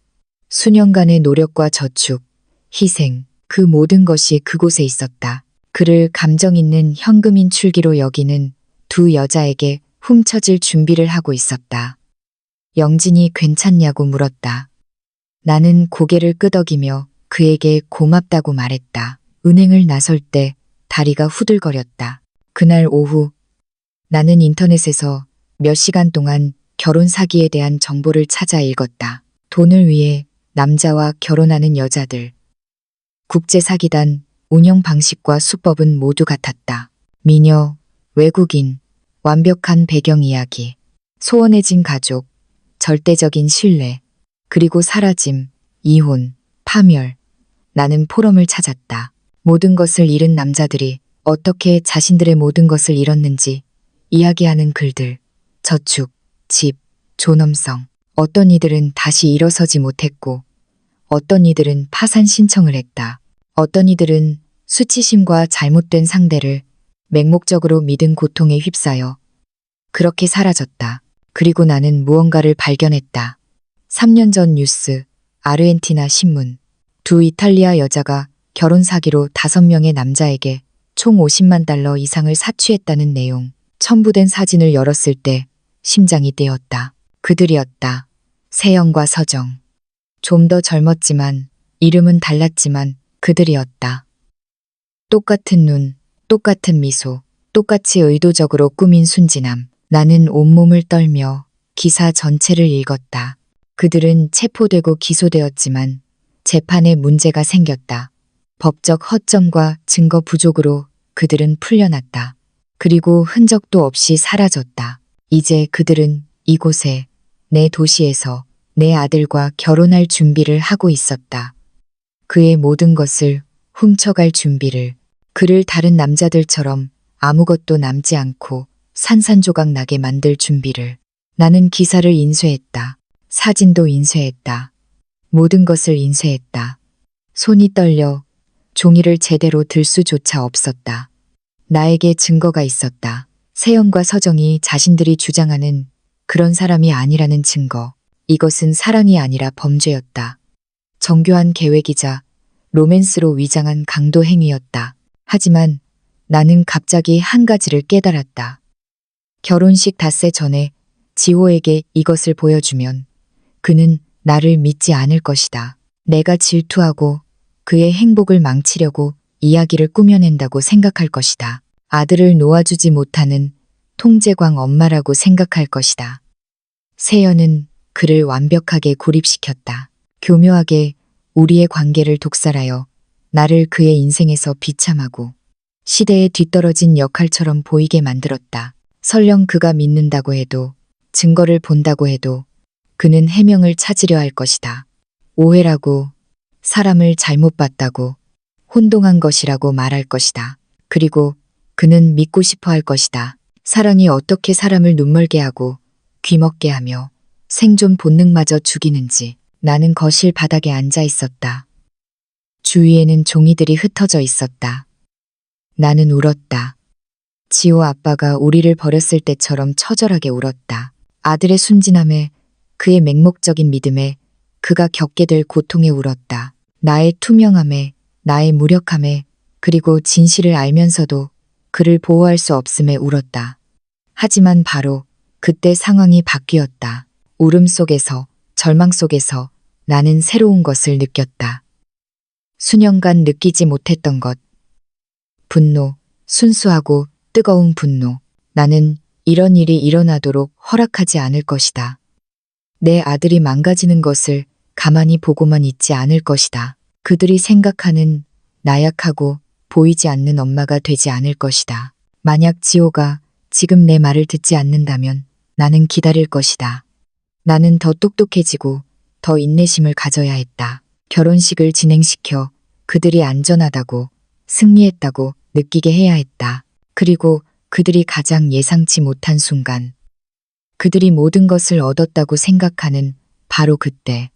수년간의 노력과 저축, 희생, 그 모든 것이 그곳에 있었다. 그를 감정 있는 현금인 출기로 여기는 두 여자에게 훔쳐질 준비를 하고 있었다. 영진이 괜찮냐고 물었다. 나는 고개를 끄덕이며 그에게 고맙다고 말했다. 은행을 나설 때 다리가 후들거렸다. 그날 오후 나는 인터넷에서 몇 시간 동안 결혼 사기에 대한 정보를 찾아 읽었다. 돈을 위해 남자와 결혼하는 여자들. 국제 사기단 운영 방식과 수법은 모두 같았다. 미녀, 외국인, 완벽한 배경 이야기, 소원해진 가족, 절대적인 신뢰, 그리고 사라짐, 이혼, 파멸. 나는 포럼을 찾았다. 모든 것을 잃은 남자들이 어떻게 자신들의 모든 것을 잃었는지 이야기하는 글들, 저축, 집, 존엄성. 어떤 이들은 다시 일어서지 못했고, 어떤 이들은 파산 신청을 했다. 어떤 이들은 수치심과 잘못된 상대를 맹목적으로 믿은 고통에 휩싸여 그렇게 사라졌다. 그리고 나는 무언가를 발견했다. 3년 전 뉴스, 아르헨티나 신문. 두 이탈리아 여자가 결혼 사기로 5명의 남자에게 총 50만 달러 이상을 사취했다는 내용. 첨부된 사진을 열었을 때 심장이 뛰었다. 그들이었다. 세영과 서정. 좀 더 젊었지만 이름은 달랐지만 그들이었다. 똑같은 눈, 똑같은 미소, 똑같이 의도적으로 꾸민 순진함. 나는 온몸을 떨며 기사 전체를 읽었다. 그들은 체포되고 기소되었지만 재판에 문제가 생겼다. 법적 허점과 증거 부족으로 그들은 풀려났다. 그리고 흔적도 없이 사라졌다. 이제 그들은 이곳에, 내 도시에서 내 아들과 결혼할 준비를 하고 있었다. 그의 모든 것을 훔쳐갈 준비를. 그를 다른 남자들처럼 아무것도 남지 않고 산산조각 나게 만들 준비를. 나는 기사를 인쇄했다. 사진도 인쇄했다. 모든 것을 인쇄했다. 손이 떨려 종이를 제대로 들 수조차 없었다. 나에게 증거가 있었다. 세연과 서정이 자신들이 주장하는 그런 사람이 아니라는 증거. 이것은 사랑이 아니라 범죄였다. 정교한 계획이자 로맨스로 위장한 강도 행위였다. 하지만 나는 갑자기 한 가지를 깨달았다. 결혼식 닷새 전에 지호에게 이것을 보여주면 그는 나를 믿지 않을 것이다. 내가 질투하고 그의 행복을 망치려고 이야기를 꾸며낸다고 생각할 것이다. 아들을 놓아주지 못하는 통제광 엄마라고 생각할 것이다. 세연은 그를 완벽하게 고립시켰다. 교묘하게 우리의 관계를 독살하여 나를 그의 인생에서 비참하고 시대에 뒤떨어진 역할처럼 보이게 만들었다. 설령 그가 믿는다고 해도, 증거를 본다고 해도 그는 해명을 찾으려 할 것이다. 오해라고, 사람을 잘못 봤다고, 혼동한 것이라고 말할 것이다. 그리고 그는 믿고 싶어 할 것이다. 사랑이 어떻게 사람을 눈멀게 하고 귀먹게 하며 생존 본능마저 죽이는지. 나는 거실 바닥에 앉아 있었다. 주위에는 종이들이 흩어져 있었다. 나는 울었다. 지호 아빠가 우리를 버렸을 때처럼 처절하게 울었다. 아들의 순진함에, 그의 맹목적인 믿음에, 그가 겪게 될 고통에 울었다. 나의 투명함에, 나의 무력함에, 그리고 진실을 알면서도 그를 보호할 수 없음에 울었다. 하지만 바로 그때 상황이 바뀌었다. 울음 속에서, 절망 속에서 나는 새로운 것을 느꼈다. 수년간 느끼지 못했던 것. 분노, 순수하고 뜨거운 분노. 나는 이런 일이 일어나도록 허락하지 않을 것이다. 내 아들이 망가지는 것을 가만히 보고만 있지 않을 것이다. 그들이 생각하는 나약하고 보이지 않는 엄마가 되지 않을 것이다. 만약 지호가 지금 내 말을 듣지 않는다면 나는 기다릴 것이다. 나는 더 똑똑해지고 더 인내심을 가져야 했다. 결혼식을 진행시켜 그들이 안전하다고 승리했다고 느끼게 해야 했다. 그리고 그들이 가장 예상치 못한 순간, 그들이 모든 것을 얻었다고 생각하는 바로 그때,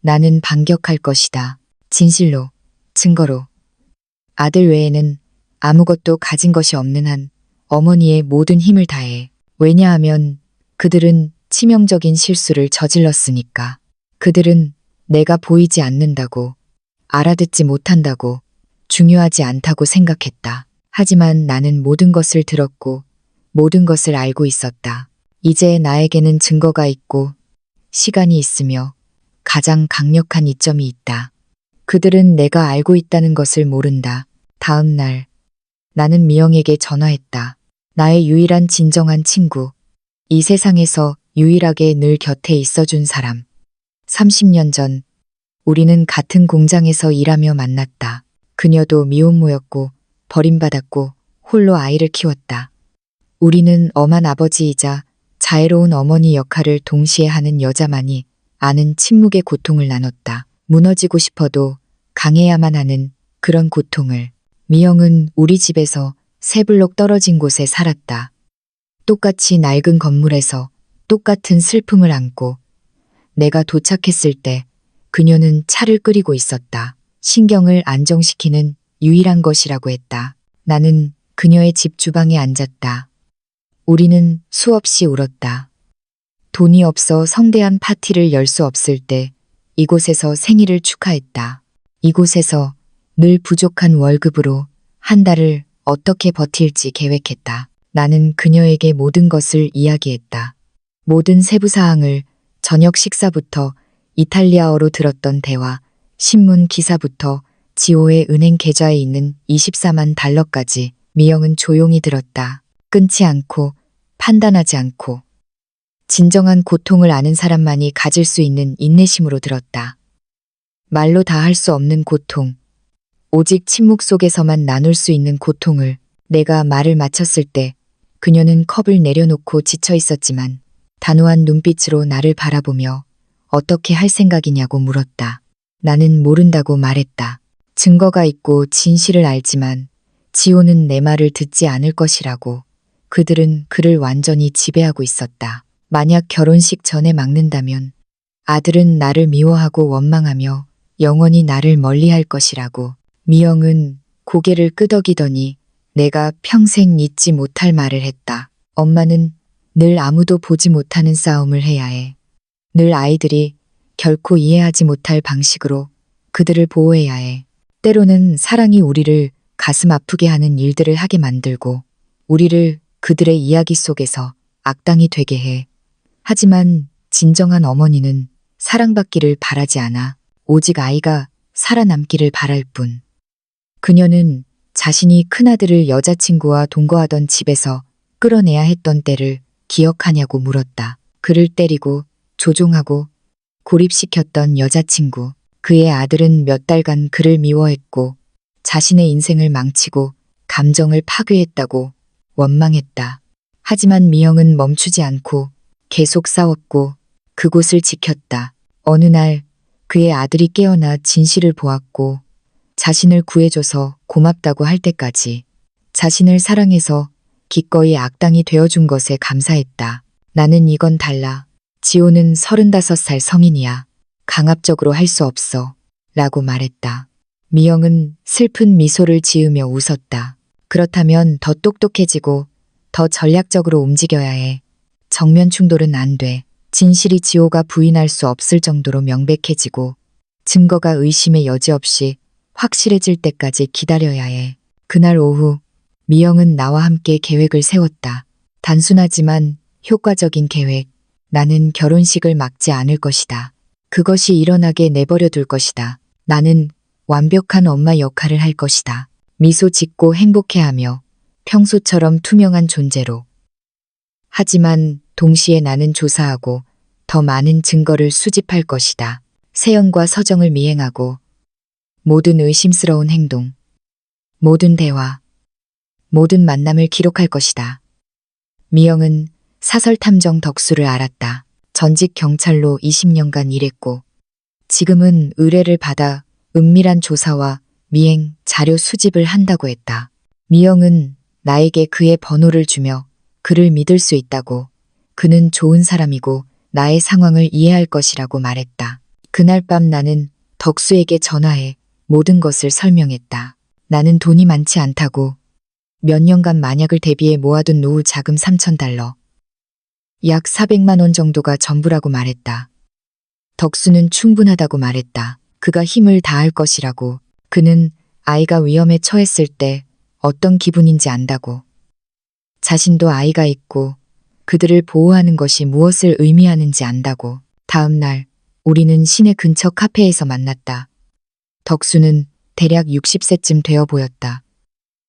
나는 반격할 것이다. 진실로, 증거로. 아들 외에는 아무것도 가진 것이 없는 한 어머니의 모든 힘을 다해. 왜냐하면 그들은 치명적인 실수를 저질렀으니까. 그들은 내가 보이지 않는다고, 알아듣지 못한다고, 중요하지 않다고 생각했다. 하지만 나는 모든 것을 들었고 모든 것을 알고 있었다. 이제 나에게는 증거가 있고 시간이 있으며 가장 강력한 이점이 있다. 그들은 내가 알고 있다는 것을 모른다. 다음 날 나는 미영에게 전화했다. 나의 유일한 진정한 친구. 이 세상에서 유일하게 늘 곁에 있어준 사람. 30년 전 우리는 같은 공장에서 일하며 만났다. 그녀도 미혼모였고 버림받았고 홀로 아이를 키웠다. 우리는 엄한 아버지이자 자애로운 어머니 역할을 동시에 하는 여자만이 아는 침묵의 고통을 나눴다. 무너지고 싶어도 강해야만 하는 그런 고통을. 미영은 우리 집에서 세 블록 떨어진 곳에 살았다. 똑같이 낡은 건물에서 똑같은 슬픔을 안고 내가 도착했을 때 그녀는 차를 끓이고 있었다. 신경을 안정시키는 유일한 것이라고 했다. 나는 그녀의 집 주방에 앉았다. 우리는 수없이 울었다. 돈이 없어 성대한 파티를 열 수 없을 때 이곳에서 생일을 축하했다. 이곳에서 늘 부족한 월급으로 한 달을 어떻게 버틸지 계획했다. 나는 그녀에게 모든 것을 이야기했다. 모든 세부사항을 저녁 식사부터 이탈리아어로 들었던 대화, 신문 기사부터 지호의 은행 계좌에 있는 24만 달러까지. 미영은 조용히 들었다. 끊지 않고 판단하지 않고. 진정한 고통을 아는 사람만이 가질 수 있는 인내심으로 들었다. 말로 다 할 수 없는 고통. 오직 침묵 속에서만 나눌 수 있는 고통을. 내가 말을 마쳤을 때 그녀는 컵을 내려놓고 지쳐 있었지만 단호한 눈빛으로 나를 바라보며 어떻게 할 생각이냐고 물었다. 나는 모른다고 말했다. 증거가 있고 진실을 알지만 지호는 내 말을 듣지 않을 것이라고. 그들은 그를 완전히 지배하고 있었다. 만약 결혼식 전에 막는다면 아들은 나를 미워하고 원망하며 영원히 나를 멀리할 것이라고. 미영은 고개를 끄덕이더니 내가 평생 잊지 못할 말을 했다. 엄마는 늘 아무도 보지 못하는 싸움을 해야 해. 늘 아이들이 결코 이해하지 못할 방식으로 그들을 보호해야 해. 때로는 사랑이 우리를 가슴 아프게 하는 일들을 하게 만들고 우리를 그들의 이야기 속에서 악당이 되게 해. 하지만 진정한 어머니는 사랑받기를 바라지 않아. 오직 아이가 살아남기를 바랄 뿐. 그녀는 자신이 큰아들을 여자친구와 동거하던 집에서 끌어내야 했던 때를 기억하냐고 물었다. 그를 때리고 조종하고 고립시켰던 여자친구. 그의 아들은 몇 달간 그를 미워했고 자신의 인생을 망치고 감정을 파괴했다고 원망했다. 하지만 미영은 멈추지 않고 계속 싸웠고 그곳을 지켰다. 어느 날 그의 아들이 깨어나 진실을 보았고 자신을 구해줘서 고맙다고 할 때까지 자신을 사랑해서 기꺼이 악당이 되어준 것에 감사했다. 나는 이건 달라. 지호는 35살 성인이야. 강압적으로 할 수 없어. 라고 말했다. 미영은 슬픈 미소를 지으며 웃었다. 그렇다면 더 똑똑해지고 더 전략적으로 움직여야 해. 정면 충돌은 안 돼. 진실이 지호가 부인할 수 없을 정도로 명백해지고 증거가 의심의 여지 없이 확실해질 때까지 기다려야 해. 그날 오후 미영은 나와 함께 계획을 세웠다. 단순하지만 효과적인 계획. 나는 결혼식을 막지 않을 것이다. 그것이 일어나게 내버려 둘 것이다. 나는 완벽한 엄마 역할을 할 것이다. 미소 짓고 행복해하며 평소처럼 투명한 존재로. 하지만 동시에 나는 조사하고 더 많은 증거를 수집할 것이다. 세연과 서정을 미행하고 모든 의심스러운 행동, 모든 대화, 모든 만남을 기록할 것이다. 미영은 사설탐정 덕수를 알았다. 전직 경찰로 20년간 일했고 지금은 의뢰를 받아 은밀한 조사와 미행, 자료 수집을 한다고 했다. 미영은 나에게 그의 번호를 주며 그를 믿을 수 있다고, 그는 좋은 사람이고 나의 상황을 이해할 것이라고 말했다. 그날 밤 나는 덕수에게 전화해 모든 것을 설명했다. 나는 돈이 많지 않다고, 몇 년간 만약을 대비해 모아둔 노후 자금 3,000달러, 약 400만 원 정도가 전부라고 말했다. 덕수는 충분하다고 말했다. 그가 힘을 다할 것이라고. 그는 아이가 위험에 처했을 때 어떤 기분인지 안다고. 자신도 아이가 있고 그들을 보호하는 것이 무엇을 의미하는지 안다고. 다음 날 우리는 시내 근처 카페에서 만났다. 덕수는 대략 60세쯤 되어 보였다.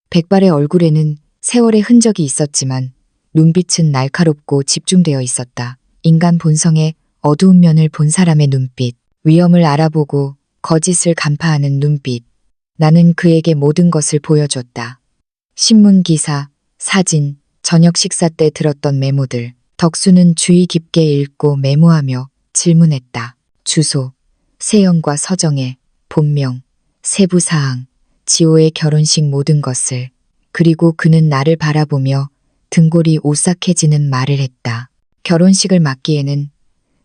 백발의 얼굴에는 세월의 흔적이 있었지만 눈빛은 날카롭고 집중되어 있었다. 인간 본성의 어두운 면을 본 사람의 눈빛, 위험을 알아보고 거짓을 간파하는 눈빛. 나는 그에게 모든 것을 보여줬다. 신문 기사, 사진, 저녁 식사 때 들었던 메모들. 덕수는 주의 깊게 읽고 메모하며 질문했다. 주소, 세연과 서정의 본명, 세부사항, 지호의 결혼식 모든 것을. 그리고 그는 나를 바라보며 등골이 오싹해지는 말을 했다. 결혼식을 막기에는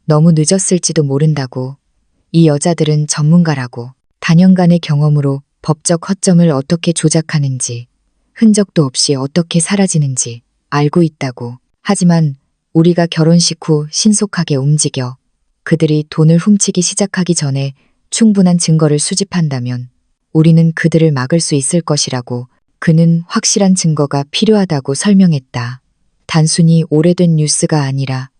너무 늦었을지도 모른다고. 이 여자들은 전문가라고. 다년간의 경험으로 법적 허점을 어떻게 조작하는지, 흔적도 없이 어떻게 사라지는지 알고 있다고. 하지만 우리가 결혼식 후 신속하게 움직여 그들이 돈을 훔치기 시작하기 전에 충분한 증거를 수집한다면 우리는 그들을 막을 수 있을 것이라고. 그는 확실한 증거가 필요하다고 설명했다. 단순히 오래된 뉴스가 아니라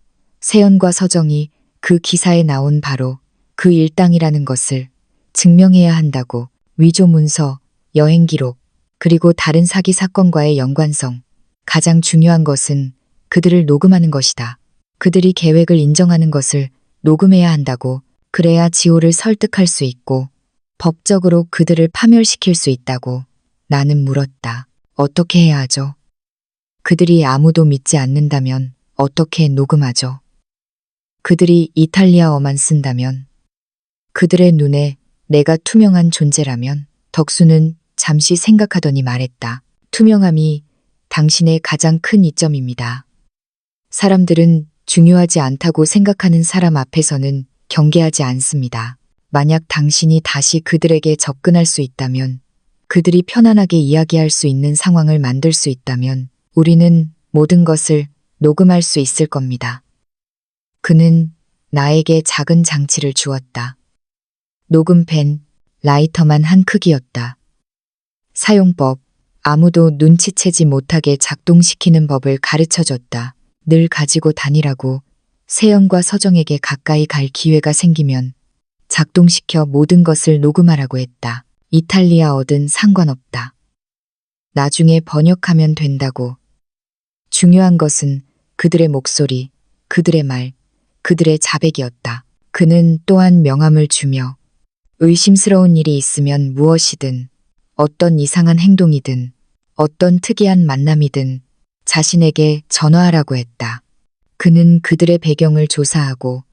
세연과 서정이 그 기사에 나온 바로 그 일당이라는 것을 증명해야 한다고. 위조 문서, 여행 기록, 그리고 다른 사기 사건과의 연관성. 가장 중요한 것은 그들을 녹음하는 것이다. 그들이 계획을 인정하는 것을 녹음해야 한다고. 그래야 지호를 설득할 수 있고 법적으로 그들을 파멸시킬 수 있다고. 나는 물었다. 어떻게 해야 하죠? 그들이 아무도 믿지 않는다면 어떻게 녹음하죠? 그들이 이탈리아어만 쓴다면? 그들의 눈에 내가 투명한 존재라면? 덕수는 잠시 생각하더니 말했다. 투명함이 당신의 가장 큰 이점입니다. 사람들은 중요하지 않다고 생각하는 사람 앞에서는 경계하지 않습니다. 만약 당신이 다시 그들에게 접근할 수 있다면, 그들이 편안하게 이야기할 수 있는 상황을 만들 수 있다면 우리는 모든 것을 녹음할 수 있을 겁니다. 그는 나에게 작은 장치를 주었다. 녹음펜, 라이터만 한 크기였다. 사용법, 아무도 눈치채지 못하게 작동시키는 법을 가르쳐줬다. 늘 가지고 다니라고. 세연과 서정에게 가까이 갈 기회가 생기면 작동시켜 모든 것을 녹음하라고 했다. 이탈리아어든 상관없다. 나중에 번역하면 된다고. 중요한 것은 그들의 목소리, 그들의 말, 그들의 자백이었다. 그는 또한 명함을 주며 의심스러운 일이 있으면 무엇이든, 어떤 이상한 행동이든, 어떤 특이한 만남이든 자신에게 전화하라고 했다. 그는 그들의 배경을 조사하고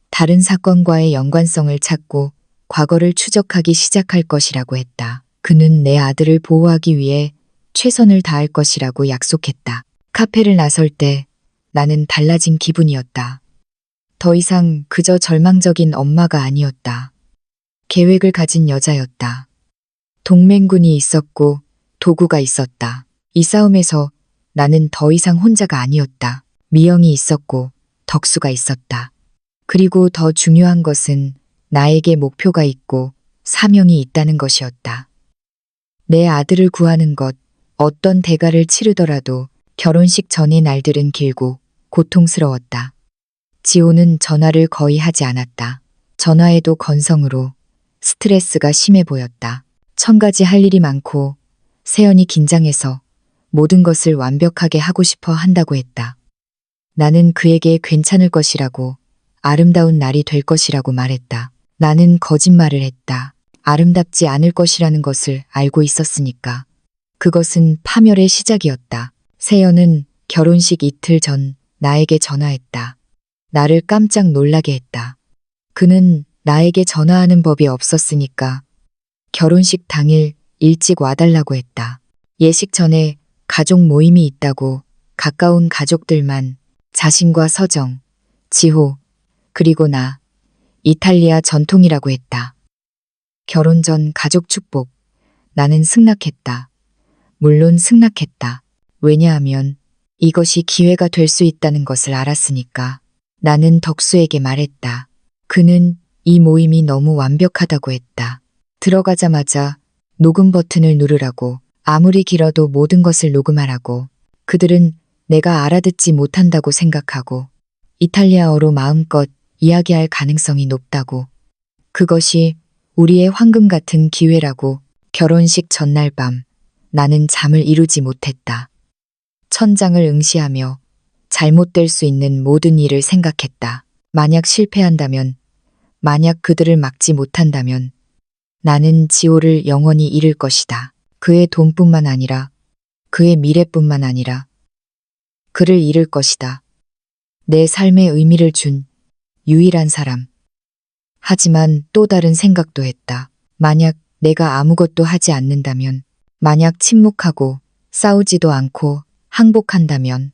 다른 사건과의 연관성을 찾고 과거를 추적하기 시작할 것이라고 했다. 그는 내 아들을 보호하기 위해 최선을 다할 것이라고 약속했다. 카페를 나설 때 나는 달라진 기분이었다. 더 이상 그저 절망적인 엄마가 아니었다. 계획을 가진 여자였다. 동맹군이 있었고 도구가 있었다. 이 싸움에서 나는 더 이상 혼자가 아니었다. 미영이 있었고 덕수가 있었다. 그리고 더 중요한 것은 나에게 목표가 있고 사명이 있다는 것이었다. 내 아들을 구하는 것, 어떤 대가를 치르더라도. 결혼식 전의 날들은 길고 고통스러웠다. 지호는 전화를 거의 하지 않았다. 전화에도 건성으로. 스트레스가 심해 보였다. 1000가지 할 일이 많고 세연이 긴장해서 모든 것을 완벽하게 하고 싶어 한다고 했다. 나는 그에게 괜찮을 것이라고, 아름다운 날이 될 것이라고 말했다. 나는 거짓말을 했다. 아름답지 않을 것이라는 것을 알고 있었으니까. 그것은 파멸의 시작이었다. 세연은 결혼식 이틀 전 나에게 전화했다. 나를 깜짝 놀라게 했다. 그는 나에게 전화하는 법이 없었으니까 결혼식 당일 일찍 와달라고 했다. 예식 전에 가족 모임이 있다고 가까운 가족들만, 자신과 서정, 지호, 그리고 나, 이탈리아 전통이라고 했다. 결혼 전 가족 축복. 나는 승낙했다. 물론 승낙했다. 왜냐하면 이것이 기회가 될 수 있다는 것을 알았으니까. 나는 덕수에게 말했다. 그는 이 모임이 너무 완벽하다고 했다. 들어가자마자 녹음 버튼을 누르라고, 아무리 길어도 모든 것을 녹음하라고. 그들은 내가 알아듣지 못한다고 생각하고 이탈리아어로 마음껏 이야기할 가능성이 높다고. 그것이 우리의 황금 같은 기회라고. 결혼식 전날 밤 나는 잠을 이루지 못했다. 천장을 응시하며 잘못될 수 있는 모든 일을 생각했다. 만약 실패한다면, 만약 그들을 막지 못한다면 나는 지호를 영원히 잃을 것이다. 그의 돈뿐만 아니라, 그의 미래뿐만 아니라 그를 잃을 것이다. 내 삶에 의미를 준 유일한 사람. 하지만 또 다른 생각도 했다. 만약 내가 아무것도 하지 않는다면, 만약 침묵하고 싸우지도 않고 항복한다면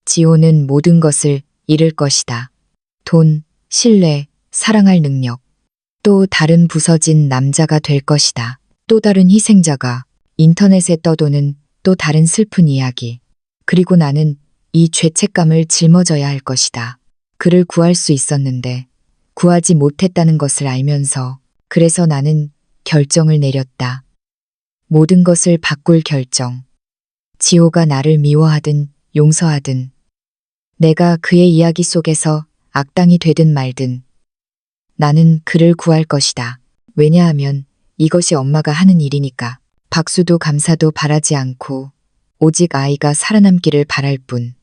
지호는 모든 것을 잃을 것이다. 돈, 신뢰, 사랑할 능력. 또 다른 부서진 남자가 될 것이다. 또 다른 희생자가, 인터넷에 떠도는 또 다른 슬픈 이야기. 그리고 나는 이 죄책감을 짊어져야 할 것이다. 그를 구할 수 있었는데 구하지 못했다는 것을 알면서. 그래서 나는 결정을 내렸다. 모든 것을 바꿀 결정. 지호가 나를 미워하든 용서하든, 내가 그의 이야기 속에서 악당이 되든 말든 나는 그를 구할 것이다. 왜냐하면 이것이 엄마가 하는 일이니까. 박수도 감사도 바라지 않고 오직 아이가 살아남기를 바랄 뿐.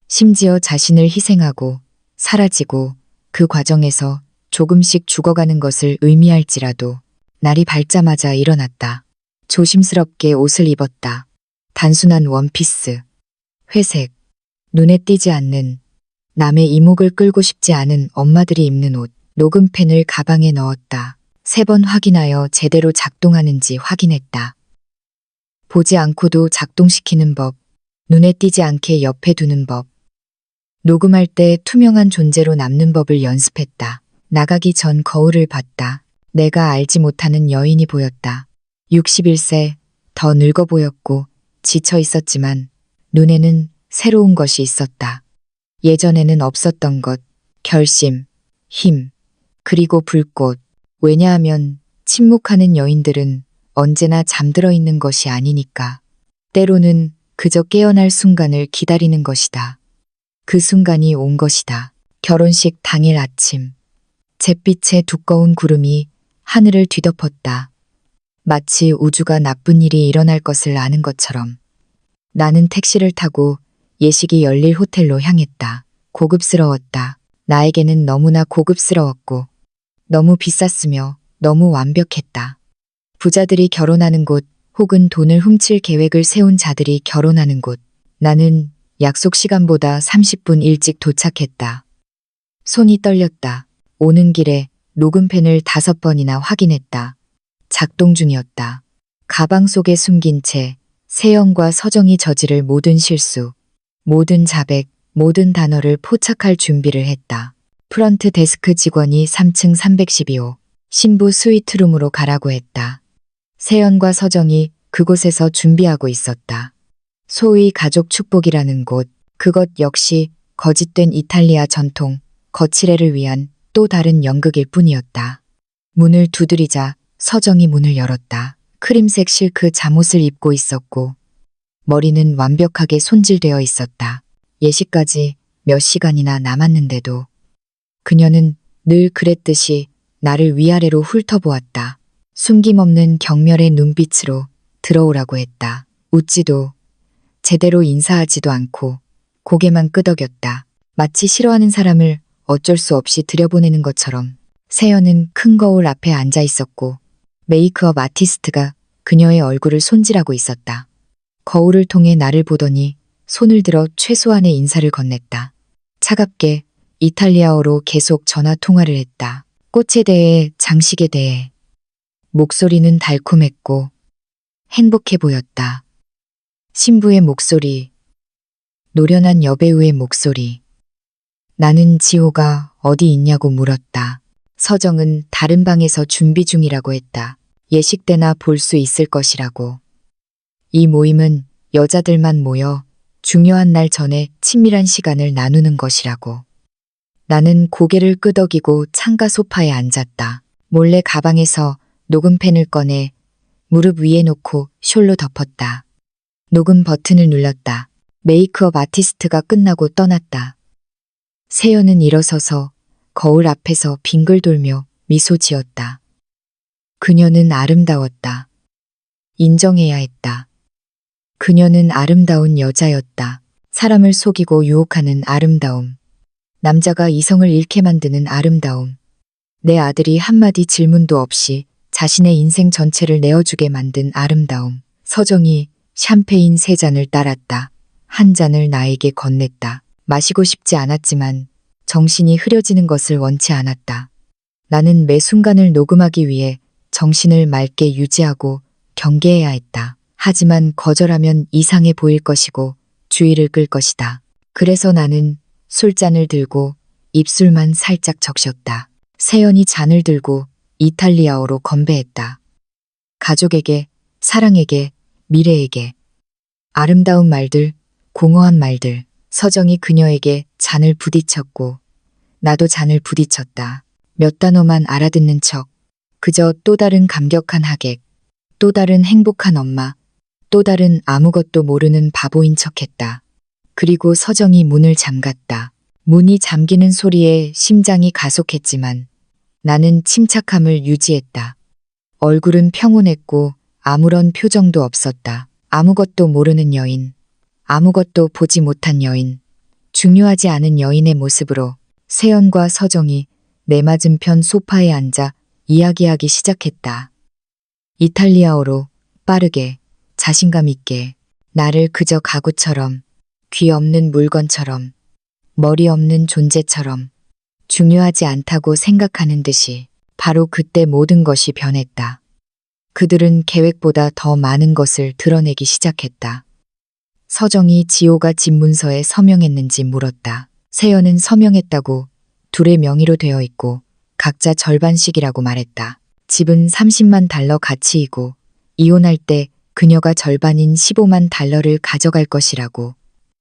심지어 자신을 희생하고 사라지고 그 과정에서 조금씩 죽어가는 것을 의미할지라도. 날이 밝자마자 일어났다. 조심스럽게 옷을 입었다. 단순한 원피스, 회색, 눈에 띄지 않는, 남의 이목을 끌고 싶지 않은 엄마들이 입는 옷. 녹음펜을 가방에 넣었다. 3번 확인하여 제대로 작동하는지 확인했다. 보지 않고도 작동시키는 법, 눈에 띄지 않게 옆에 두는 법. 녹음할 때 투명한 존재로 남는 법을 연습했다. 나가기 전 거울을 봤다. 내가 알지 못하는 여인이 보였다. 61세, 더 늙어 보였고 지쳐 있었지만 눈에는 새로운 것이 있었다. 예전에는 없었던 것, 결심, 힘, 그리고 불꽃. 왜냐하면 침묵하는 여인들은 언제나 잠들어 있는 것이 아니니까. 때로는 그저 깨어날 순간을 기다리는 것이다. 그 순간이 온 것이다. 결혼식 당일 아침. 잿빛의 두꺼운 구름이 하늘을 뒤덮었다. 마치 우주가 나쁜 일이 일어날 것을 아는 것처럼. 나는 택시를 타고 예식이 열릴 호텔로 향했다. 고급스러웠다. 나에게는 너무나 고급스러웠고 너무 비쌌으며 너무 완벽했다. 부자들이 결혼하는 곳, 혹은 돈을 훔칠 계획을 세운 자들이 결혼하는 곳. 나는 약속 시간보다 30분 일찍 도착했다. 손이 떨렸다. 오는 길에 녹음펜을 5번이나 확인했다. 작동 중이었다. 가방 속에 숨긴 채 세연과 서정이 저지를 모든 실수, 모든 자백, 모든 단어를 포착할 준비를 했다. 프런트 데스크 직원이 3층 312호 신부 스위트룸으로 가라고 했다. 세연과 서정이 그곳에서 준비하고 있었다. 소위 가족 축복이라는 곳, 그것 역시 거짓된 이탈리아 전통, 거칠애를 위한 또 다른 연극일 뿐이었다. 문을 두드리자 서정이 문을 열었다. 크림색 실크 잠옷을 입고 있었고 머리는 완벽하게 손질되어 있었다. 예식까지 몇 시간이나 남았는데도 그녀는 늘 그랬듯이 나를 위아래로 훑어보았다. 숨김없는 경멸의 눈빛으로 들어오라고 했다. 웃지도 제대로 인사하지도 않고 고개만 끄덕였다. 마치 싫어하는 사람을 어쩔 수 없이 들여보내는 것처럼. 세연은 큰 거울 앞에 앉아 있었고 메이크업 아티스트가 그녀의 얼굴을 손질하고 있었다. 거울을 통해 나를 보더니 손을 들어 최소한의 인사를 건넸다. 차갑게 이탈리아어로 계속 전화 통화를 했다. 꽃에 대해, 장식에 대해. 목소리는 달콤했고 행복해 보였다. 신부의 목소리, 노련한 여배우의 목소리. 나는 지호가 어디 있냐고 물었다. 서정은 다른 방에서 준비 중이라고 했다. 예식 때나 볼 수 있을 것이라고. 이 모임은 여자들만 모여 중요한 날 전에 친밀한 시간을 나누는 것이라고. 나는 고개를 끄덕이고 창가 소파에 앉았다. 몰래 가방에서 녹음펜을 꺼내 무릎 위에 놓고 숄로 덮었다. 녹음 버튼을 눌렀다. 메이크업 아티스트가 끝나고 떠났다. 세연은 일어서서 거울 앞에서 빙글 돌며 미소 지었다. 그녀는 아름다웠다. 인정해야 했다. 그녀는 아름다운 여자였다. 사람을 속이고 유혹하는 아름다움. 남자가 이성을 잃게 만드는 아름다움. 내 아들이 한마디 질문도 없이 자신의 인생 전체를 내어주게 만든 아름다움. 서정이 샴페인 3잔을 따랐다. 한 잔을 나에게 건넸다. 마시고 싶지 않았지만 정신이 흐려지는 것을 원치 않았다. 나는 매 순간을 녹음하기 위해 정신을 맑게 유지하고 경계해야 했다. 하지만 거절하면 이상해 보일 것이고 주의를 끌 것이다. 그래서 나는 술잔을 들고 입술만 살짝 적셨다. 세연이 잔을 들고 이탈리아어로 건배했다. 가족에게, 사랑에게, 미래에게. 아름다운 말들, 공허한 말들. 서정이 그녀에게 잔을 부딪혔고 나도 잔을 부딪혔다. 몇 단어만 알아듣는 척. 그저 또 다른 감격한 하객, 또 다른 행복한 엄마, 또 다른 아무것도 모르는 바보인 척했다. 그리고 서정이 문을 잠갔다. 문이 잠기는 소리에 심장이 가속했지만 나는 침착함을 유지했다. 얼굴은 평온했고 아무런 표정도 없었다. 아무것도 모르는 여인, 아무것도 보지 못한 여인, 중요하지 않은 여인의 모습으로 세연과 서정이 내 맞은편 소파에 앉아 이야기하기 시작했다. 이탈리아어로 빠르게, 자신감 있게, 나를 그저 가구처럼, 귀 없는 물건처럼, 머리 없는 존재처럼, 중요하지 않다고 생각하는 듯이. 바로 그때 모든 것이 변했다. 그들은 계획보다 더 많은 것을 드러내기 시작했다. 서정이 지호가 집 문서에 서명했는지 물었다. 세연은 서명했다고, 둘의 명의로 되어 있고 각자 절반씩이라고 말했다. 집은 30만 달러 가치이고 이혼할 때 그녀가 절반인 15만 달러를 가져갈 것이라고.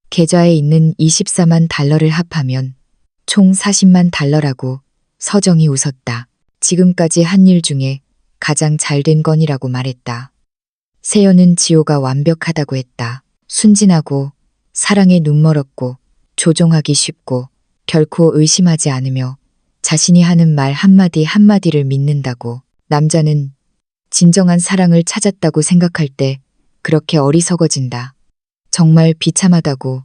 계좌에 있는 24만 달러를 합하면 총 40만 달러라고. 서정이 웃었다. 지금까지 한 일 중에 가장 잘된 건이라고 말했다. 세연은 지호가 완벽하다고 했다. 순진하고 사랑에 눈멀었고 조종하기 쉽고 결코 의심하지 않으며 자신이 하는 말 한마디 한마디를 믿는다고. 남자는 진정한 사랑을 찾았다고 생각할 때 그렇게 어리석어진다. 정말 비참하다고.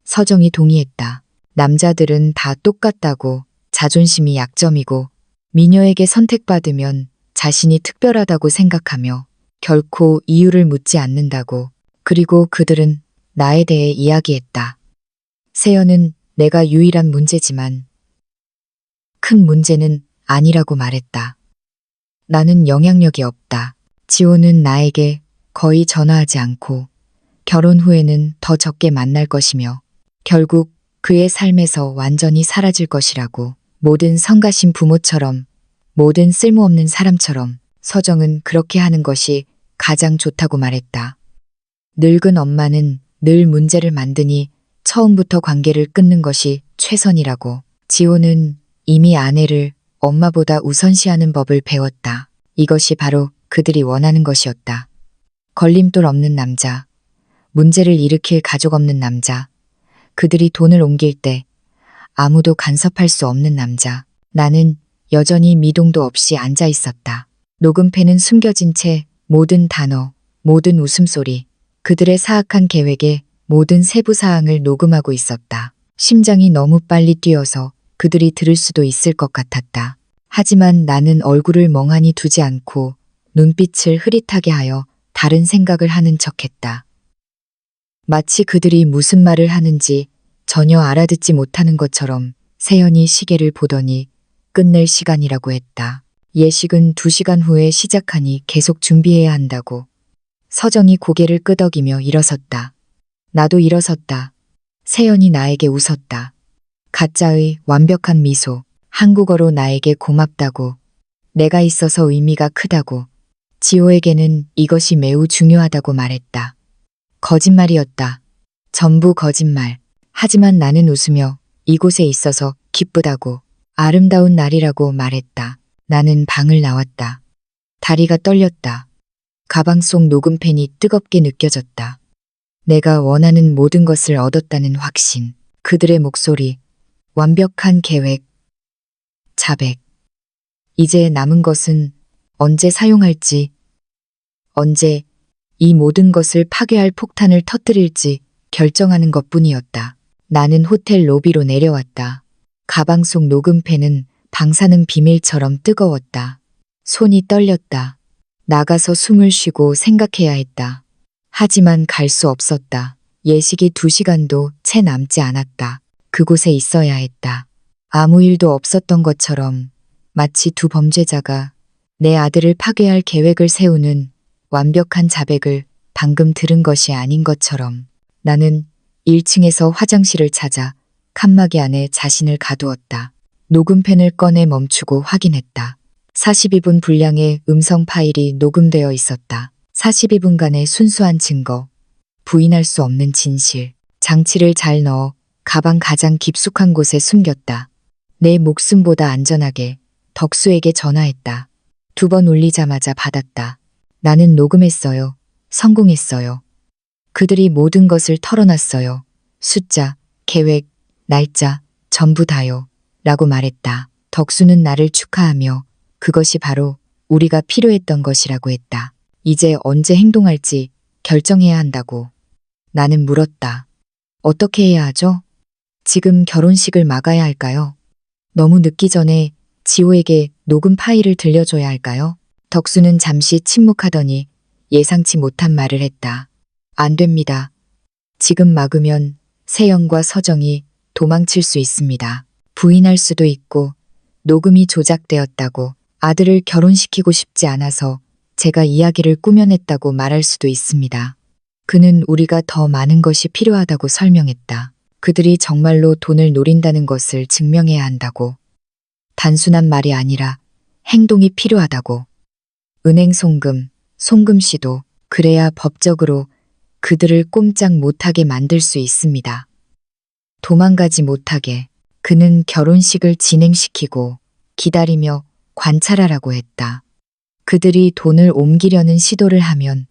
서정이 동의했다. 남자들은 다 똑같다고. 자존심이 약점이고 미녀에게 선택받으면 자신이 특별하다고 생각하며 결코 이유를 묻지 않는다고. 그리고 그들은 나에 대해 이야기했다. 세연은 내가 유일한 문제지만 큰 문제는 아니라고 말했다. 나는 영향력이 없다. 지호는 나에게 거의 전화하지 않고 결혼 후에는 더 적게 만날 것이며 결국 그의 삶에서 완전히 사라질 것이라고. 모든 성가신 부모처럼, 모든 쓸모없는 사람처럼. 서정은 그렇게 하는 것이 가장 좋다고 말했다. 늙은 엄마는 늘 문제를 만드니 처음부터 관계를 끊는 것이 최선이라고. 지호는 이미 아내를 엄마보다 우선시하는 법을 배웠다. 이것이 바로 그들이 원하는 것이었다. 걸림돌 없는 남자, 문제를 일으킬 가족 없는 남자, 그들이 돈을 옮길 때 아무도 간섭할 수 없는 남자. 나는 여전히 미동도 없이 앉아 있었다. 녹음펜은 숨겨진 채 모든 단어, 모든 웃음소리, 그들의 사악한 계획의 모든 세부 사항을 녹음하고 있었다. 심장이 너무 빨리 뛰어서 그들이 들을 수도 있을 것 같았다. 하지만 나는 얼굴을 멍하니 두지 않고 눈빛을 흐릿하게 하여 다른 생각을 하는 척했다. 마치 그들이 무슨 말을 하는지 전혀 알아듣지 못하는 것처럼 세연이 시계를 보더니 끝낼 시간이라고 했다. 예식은 2시간 후에 시작하니 계속 준비해야 한다고. 서정이 고개를 끄덕이며 일어섰다. 나도 일어섰다. 세연이 나에게 웃었다. 가짜의 완벽한 미소, 한국어로 나에게 고맙다고, 내가 있어서 의미가 크다고, 지호에게는 이것이 매우 중요하다고 말했다. 거짓말이었다. 전부 거짓말. 하지만 나는 웃으며 이곳에 있어서 기쁘다고, 아름다운 날이라고 말했다. 나는 방을 나왔다. 다리가 떨렸다. 가방 속 녹음펜이 뜨겁게 느껴졌다. 내가 원하는 모든 것을 얻었다는 확신. 그들의 목소리, 완벽한 계획, 자백. 이제 남은 것은 언제 사용할지, 언제 이 모든 것을 파괴할 폭탄을 터뜨릴지 결정하는 것뿐이었다. 나는 호텔 로비로 내려왔다. 가방 속 녹음펜은 방사능 비밀처럼 뜨거웠다. 손이 떨렸다. 나가서 숨을 쉬고 생각해야 했다. 하지만 갈 수 없었다. 예식이 2시간도 채 남지 않았다. 그곳에 있어야 했다. 아무 일도 없었던 것처럼 마치 두 범죄자가 내 아들을 파괴할 계획을 세우는 완벽한 자백을 방금 들은 것이 아닌 것처럼 나는 1층에서 화장실을 찾아 칸막이 안에 자신을 가두었다. 녹음펜을 꺼내 멈추고 확인했다. 42분 분량의 음성 파일이 녹음되어 있었다. 42분간의 순수한 증거, 부인할 수 없는 진실. 장치를 잘 넣어 가방 가장 깊숙한 곳에 숨겼다. 내 목숨보다 안전하게 덕수에게 전화했다. 2번 울리자마자 받았다. 나는 녹음했어요. 성공했어요. 그들이 모든 것을 털어놨어요. 숫자, 계획, 날짜, 전부 다요. 라고 말했다. 덕수는 나를 축하하며 그것이 바로 우리가 필요했던 것이라고 했다. 이제 언제 행동할지 결정해야 한다고. 나는 물었다. 어떻게 해야 하죠? 지금 결혼식을 막아야 할까요? 너무 늦기 전에 지호에게 녹음 파일을 들려줘야 할까요? 덕수는 잠시 침묵하더니 예상치 못한 말을 했다. 안 됩니다. 지금 막으면 세연과 서정이 도망칠 수 있습니다. 부인할 수도 있고 녹음이 조작되었다고, 아들을 결혼시키고 싶지 않아서 제가 이야기를 꾸며냈다고 말할 수도 있습니다. 그는 우리가 더 많은 것이 필요하다고 설명했다. 그들이 정말로 돈을 노린다는 것을 증명해야 한다고. 단순한 말이 아니라 행동이 필요하다고. 은행 송금, 송금시도, 그래야 법적으로 그들을 꼼짝 못하게 만들 수 있습니다. 도망가지 못하게. 그는 결혼식을 진행시키고 기다리며 관찰하라고 했다. 그들이 돈을 옮기려는 시도를 하면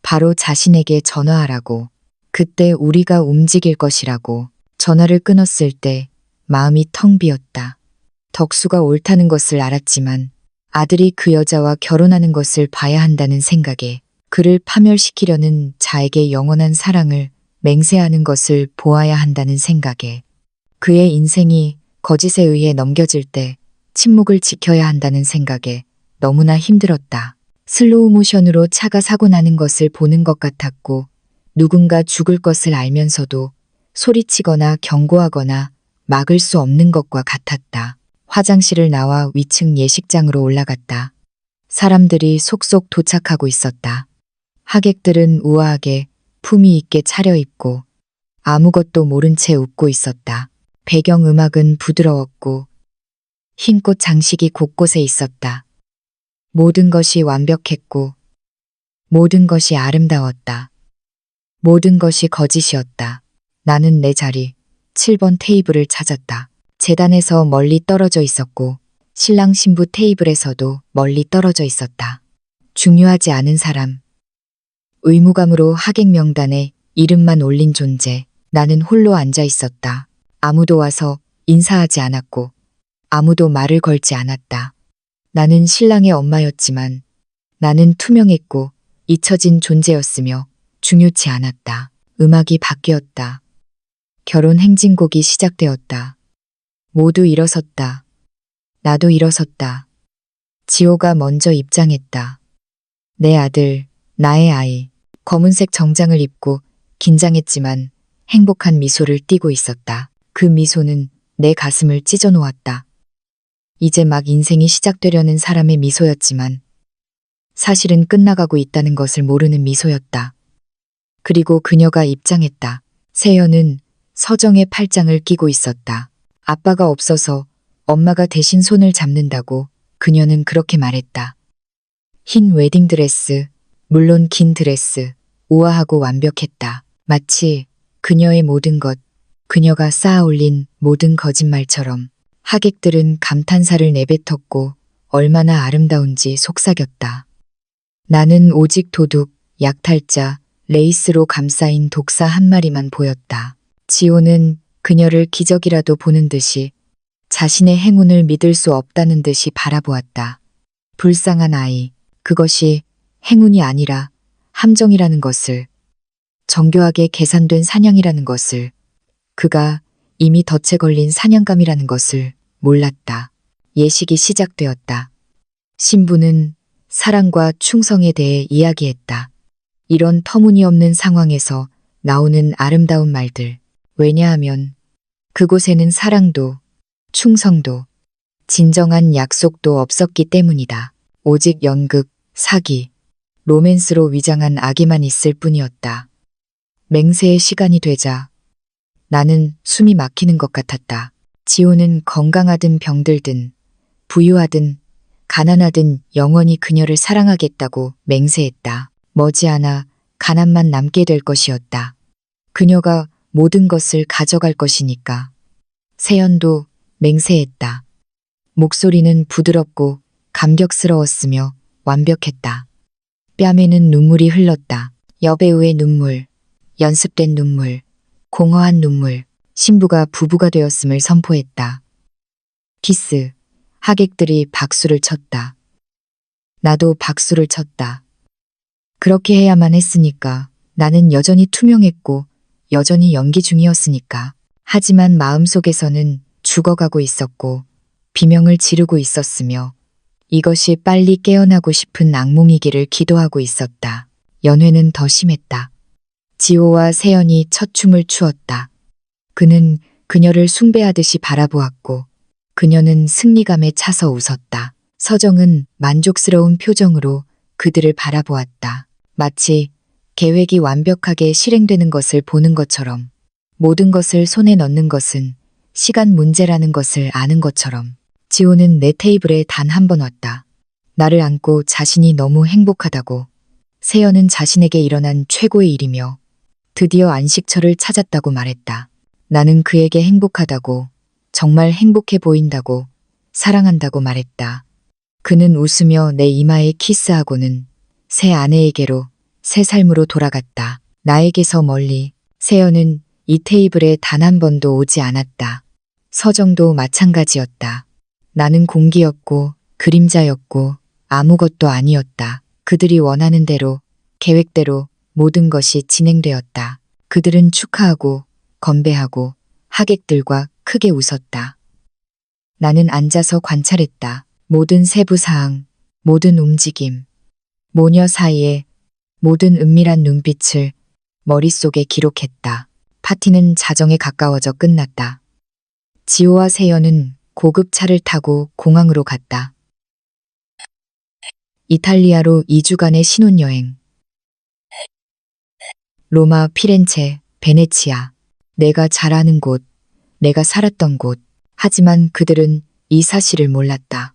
바로 자신에게 전화하라고. 그때 우리가 움직일 것이라고. 전화를 끊었을 때 마음이 텅 비었다. 덕수가 옳다는 것을 알았지만 아들이 그 여자와 결혼하는 것을 봐야 한다는 생각에, 그를 파멸시키려는 자에게 영원한 사랑을 맹세하는 것을 보아야 한다는 생각에, 그의 인생이 거짓에 의해 넘겨질 때 침묵을 지켜야 한다는 생각에 너무나 힘들었다. 슬로우 모션으로 차가 사고 나는 것을 보는 것 같았고, 누군가 죽을 것을 알면서도 소리치거나 경고하거나 막을 수 없는 것과 같았다. 화장실을 나와 위층 예식장으로 올라갔다. 사람들이 속속 도착하고 있었다. 하객들은 우아하게 품위 있게 차려입고 아무것도 모른 채 웃고 있었다. 배경음악은 부드러웠고 흰꽃 장식이 곳곳에 있었다. 모든 것이 완벽했고 모든 것이 아름다웠다. 모든 것이 거짓이었다. 나는 내 자리 7번 테이블을 찾았다. 재단에서 멀리 떨어져 있었고 신랑 신부 테이블에서도 멀리 떨어져 있었다. 중요하지 않은 사람. 의무감으로 하객 명단에 이름만 올린 존재. 나는 홀로 앉아 있었다. 아무도 와서 인사하지 않았고 아무도 말을 걸지 않았다. 나는 신랑의 엄마였지만 나는 투명했고 잊혀진 존재였으며 중요치 않았다. 음악이 바뀌었다. 결혼 행진곡이 시작되었다. 모두 일어섰다. 나도 일어섰다. 지호가 먼저 입장했다. 내 아들, 나의 아이, 검은색 정장을 입고 긴장했지만 행복한 미소를 띠고 있었다. 그 미소는 내 가슴을 찢어 놓았다. 이제 막 인생이 시작되려는 사람의 미소였지만 사실은 끝나가고 있다는 것을 모르는 미소였다. 그리고 그녀가 입장했다. 세연은 서정의 팔짱을 끼고 있었다. 아빠가 없어서 엄마가 대신 손을 잡는다고 그녀는 그렇게 말했다. 흰 웨딩드레스, 물론 긴 드레스, 우아하고 완벽했다. 마치 그녀의 모든 것, 그녀가 쌓아올린 모든 거짓말처럼. 하객들은 감탄사를 내뱉었고 얼마나 아름다운지 속삭였다. 나는 오직 도둑, 약탈자, 레이스로 감싸인 독사 한 마리만 보였다. 지호는 그녀를 기적이라도 보는 듯이 자신의 행운을 믿을 수 없다는 듯이 바라보았다. 불쌍한 아이, 그것이 행운이 아니라 함정이라는 것을, 정교하게 계산된 사냥이라는 것을, 그가 이미 덫에 걸린 사냥감이라는 것을 몰랐다. 예식이 시작되었다. 신부는 사랑과 충성에 대해 이야기했다. 이런 터무니없는 상황에서 나오는 아름다운 말들. 왜냐하면 그곳에는 사랑도, 충성도, 진정한 약속도 없었기 때문이다. 오직 연극, 사기, 로맨스로 위장한 악의만 있을 뿐이었다. 맹세의 시간이 되자 나는 숨이 막히는 것 같았다. 지호는 건강하든 병들든 부유하든 가난하든 영원히 그녀를 사랑하겠다고 맹세했다. 머지않아 가난만 남게 될 것이었다. 그녀가 모든 것을 가져갈 것이니까. 세연도 맹세했다. 목소리는 부드럽고 감격스러웠으며 완벽했다. 뺨에는 눈물이 흘렀다. 여배우의 눈물, 연습된 눈물, 공허한 눈물. 신부가 부부가 되었음을 선포했다. 키스. 하객들이 박수를 쳤다. 나도 박수를 쳤다. 그렇게 해야만 했으니까. 나는 여전히 투명했고 여전히 연기 중이었으니까. 하지만 마음속에서는 죽어가고 있었고 비명을 지르고 있었으며 이것이 빨리 깨어나고 싶은 악몽이기를 기도하고 있었다. 연회는 더 심했다. 지호와 세연이 첫 춤을 추었다. 그는 그녀를 숭배하듯이 바라보았고 그녀는 승리감에 차서 웃었다. 서정은 만족스러운 표정으로 그들을 바라보았다. 마치 계획이 완벽하게 실행되는 것을 보는 것처럼. 모든 것을 손에 넣는 것은 시간 문제라는 것을 아는 것처럼. 지호는 내 테이블에 단 한 번 왔다. 나를 안고 자신이 너무 행복하다고. 세연은 자신에게 일어난 최고의 일이며 드디어 안식처를 찾았다고 말했다. 나는 그에게 행복하다고, 정말 행복해 보인다고, 사랑한다고 말했다. 그는 웃으며 내 이마에 키스하고는 새 아내에게로, 새 삶으로 돌아갔다. 나에게서 멀리. 세연은 이 테이블에 단 한 번도 오지 않았다. 서정도 마찬가지였다. 나는 공기였고 그림자였고 아무것도 아니었다. 그들이 원하는 대로, 계획대로 모든 것이 진행되었다. 그들은 축하하고 건배하고 하객들과 크게 웃었다. 나는 앉아서 관찰했다. 모든 세부사항, 모든 움직임, 모녀 사이의 모든 은밀한 눈빛을 머릿속에 기록했다. 파티는 자정에 가까워져 끝났다. 지호와 세연은 고급 차를 타고 공항으로 갔다. 이탈리아로 2주간의 신혼여행. 로마, 피렌체, 베네치아. 내가 잘 아는 곳, 내가 살았던 곳. 하지만 그들은 이 사실을 몰랐다.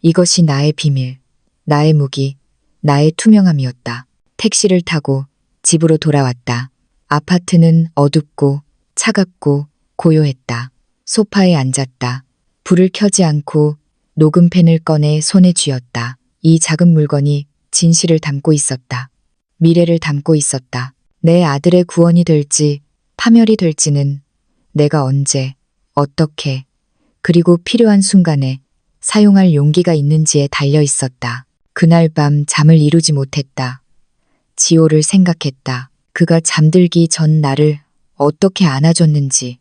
이것이 나의 비밀, 나의 무기, 나의 투명함이었다. 택시를 타고 집으로 돌아왔다. 아파트는 어둡고 차갑고 고요했다. 소파에 앉았다. 불을 켜지 않고 녹음펜을 꺼내 손에 쥐었다. 이 작은 물건이 진실을 담고 있었다. 미래를 담고 있었다. 내 아들의 구원이 될지 파멸이 될지는 내가 언제, 어떻게, 그리고 필요한 순간에 사용할 용기가 있는지에 달려 있었다. 그날 밤 잠을 이루지 못했다. 지호를 생각했다. 그가 잠들기 전 나를 어떻게 안아줬는지,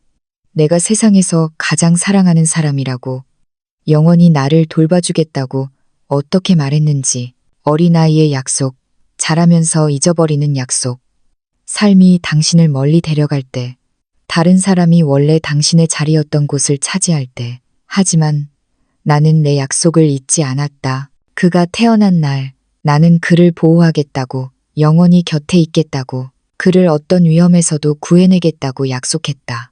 내가 세상에서 가장 사랑하는 사람이라고, 영원히 나를 돌봐주겠다고 어떻게 말했는지, 어린아이의 약속, 자라면서 잊어버리는 약속, 삶이 당신을 멀리 데려갈 때, 다른 사람이 원래 당신의 자리였던 곳을 차지할 때, 하지만 나는 내 약속을 잊지 않았다. 그가 태어난 날, 나는 그를 보호하겠다고, 영원히 곁에 있겠다고, 그를 어떤 위험에서도 구해내겠다고 약속했다.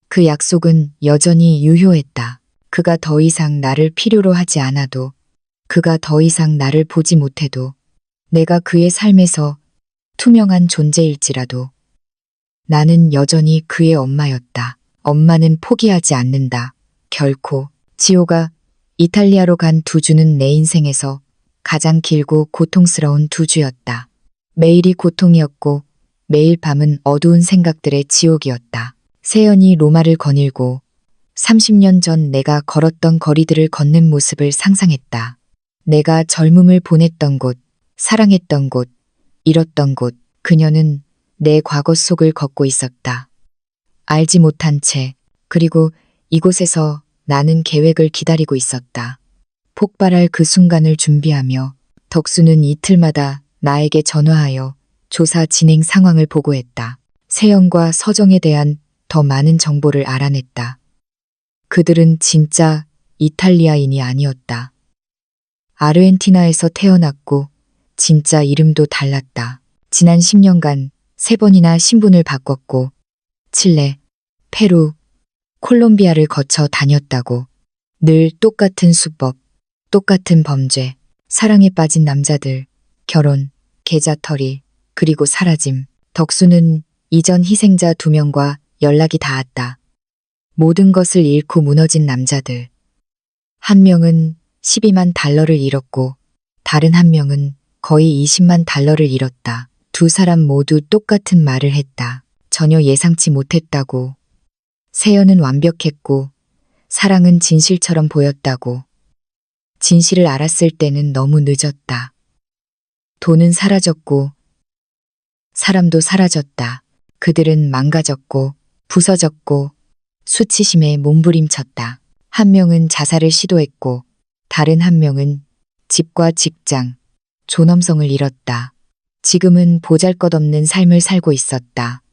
그 약속은 여전히 유효했다. 그가 더 이상 나를 필요로 하지 않아도, 그가 더 이상 나를 보지 못해도, 내가 그의 삶에서 투명한 존재일지라도, 나는 여전히 그의 엄마였다. 엄마는 포기하지 않는다. 결코. 지호가 이탈리아로 간 2주는 내 인생에서 가장 길고 고통스러운 2주였다. 매일이 고통이었고 매일 밤은 어두운 생각들의 지옥이었다. 세연이 로마를 거닐고 30년 전 내가 걸었던 거리들을 걷는 모습을 상상했다. 내가 젊음을 보냈던 곳, 사랑했던 곳, 잃었던 곳, 그녀는 내 과거 속을 걷고 있었다. 알지 못한 채, 그리고 이곳에서 나는 계획을 기다리고 있었다. 폭발할 그 순간을 준비하며 덕수는 이틀마다 나에게 전화하여 조사 진행 상황을 보고했다. 세연과 서정에 대한 더 많은 정보를 알아냈다. 그들은 진짜 이탈리아인이 아니었다. 아르헨티나에서 태어났고 진짜 이름도 달랐다. 지난 10년간 3번이나 신분을 바꿨고 칠레, 페루, 콜롬비아를 거쳐 다녔다고. 늘 똑같은 수법, 똑같은 범죄, 사랑에 빠진 남자들, 결혼, 계좌털이, 그리고 사라짐. 덕수는 이전 희생자 2명과 연락이 닿았다. 모든 것을 잃고 무너진 남자들. 한 명은 12만 달러를 잃었고 다른 한 명은 거의 20만 달러를 잃었다. 2사람 모두 똑같은 말을 했다. 전혀 예상치 못했다고. 세연은 완벽했고 사랑은 진실처럼 보였다고. 진실을 알았을 때는 너무 늦었다. 돈은 사라졌고 사람도 사라졌다. 그들은 망가졌고 부서졌고 수치심에 몸부림쳤다. 한 명은 자살을 시도했고 다른 한 명은 집과 직장, 존엄성을 잃었다. 지금은 보잘것없는 삶을 살고 있었다.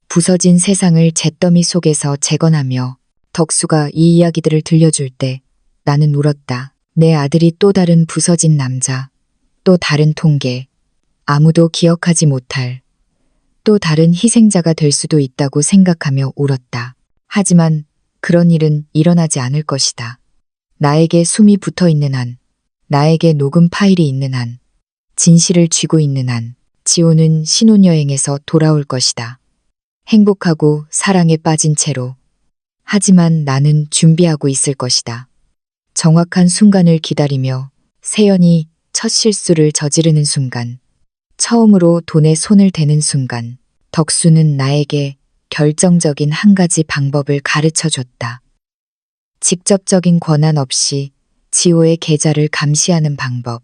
부서진 세상을 잿더미 속에서 재건하며 덕수가 이 이야기들을 들려줄 때 나는 울었다. 내 아들이 또 다른 부서진 남자, 또 다른 통계, 아무도 기억하지 못할, 또 다른 희생자가 될 수도 있다고 생각하며 울었다. 하지만 그런 일은 일어나지 않을 것이다. 나에게 숨이 붙어 있는 한, 나에게 녹음 파일이 있는 한, 진실을 쥐고 있는 한, 지호는 신혼여행에서 돌아올 것이다. 행복하고 사랑에 빠진 채로. 하지만 나는 준비하고 있을 것이다. 정확한 순간을 기다리며 세연이 첫 실수를 저지르는 순간, 처음으로 돈에 손을 대는 순간, 덕수는 나에게 결정적인 한 가지 방법을 가르쳐 줬다. 직접적인 권한 없이 지호의 계좌를 감시하는 방법.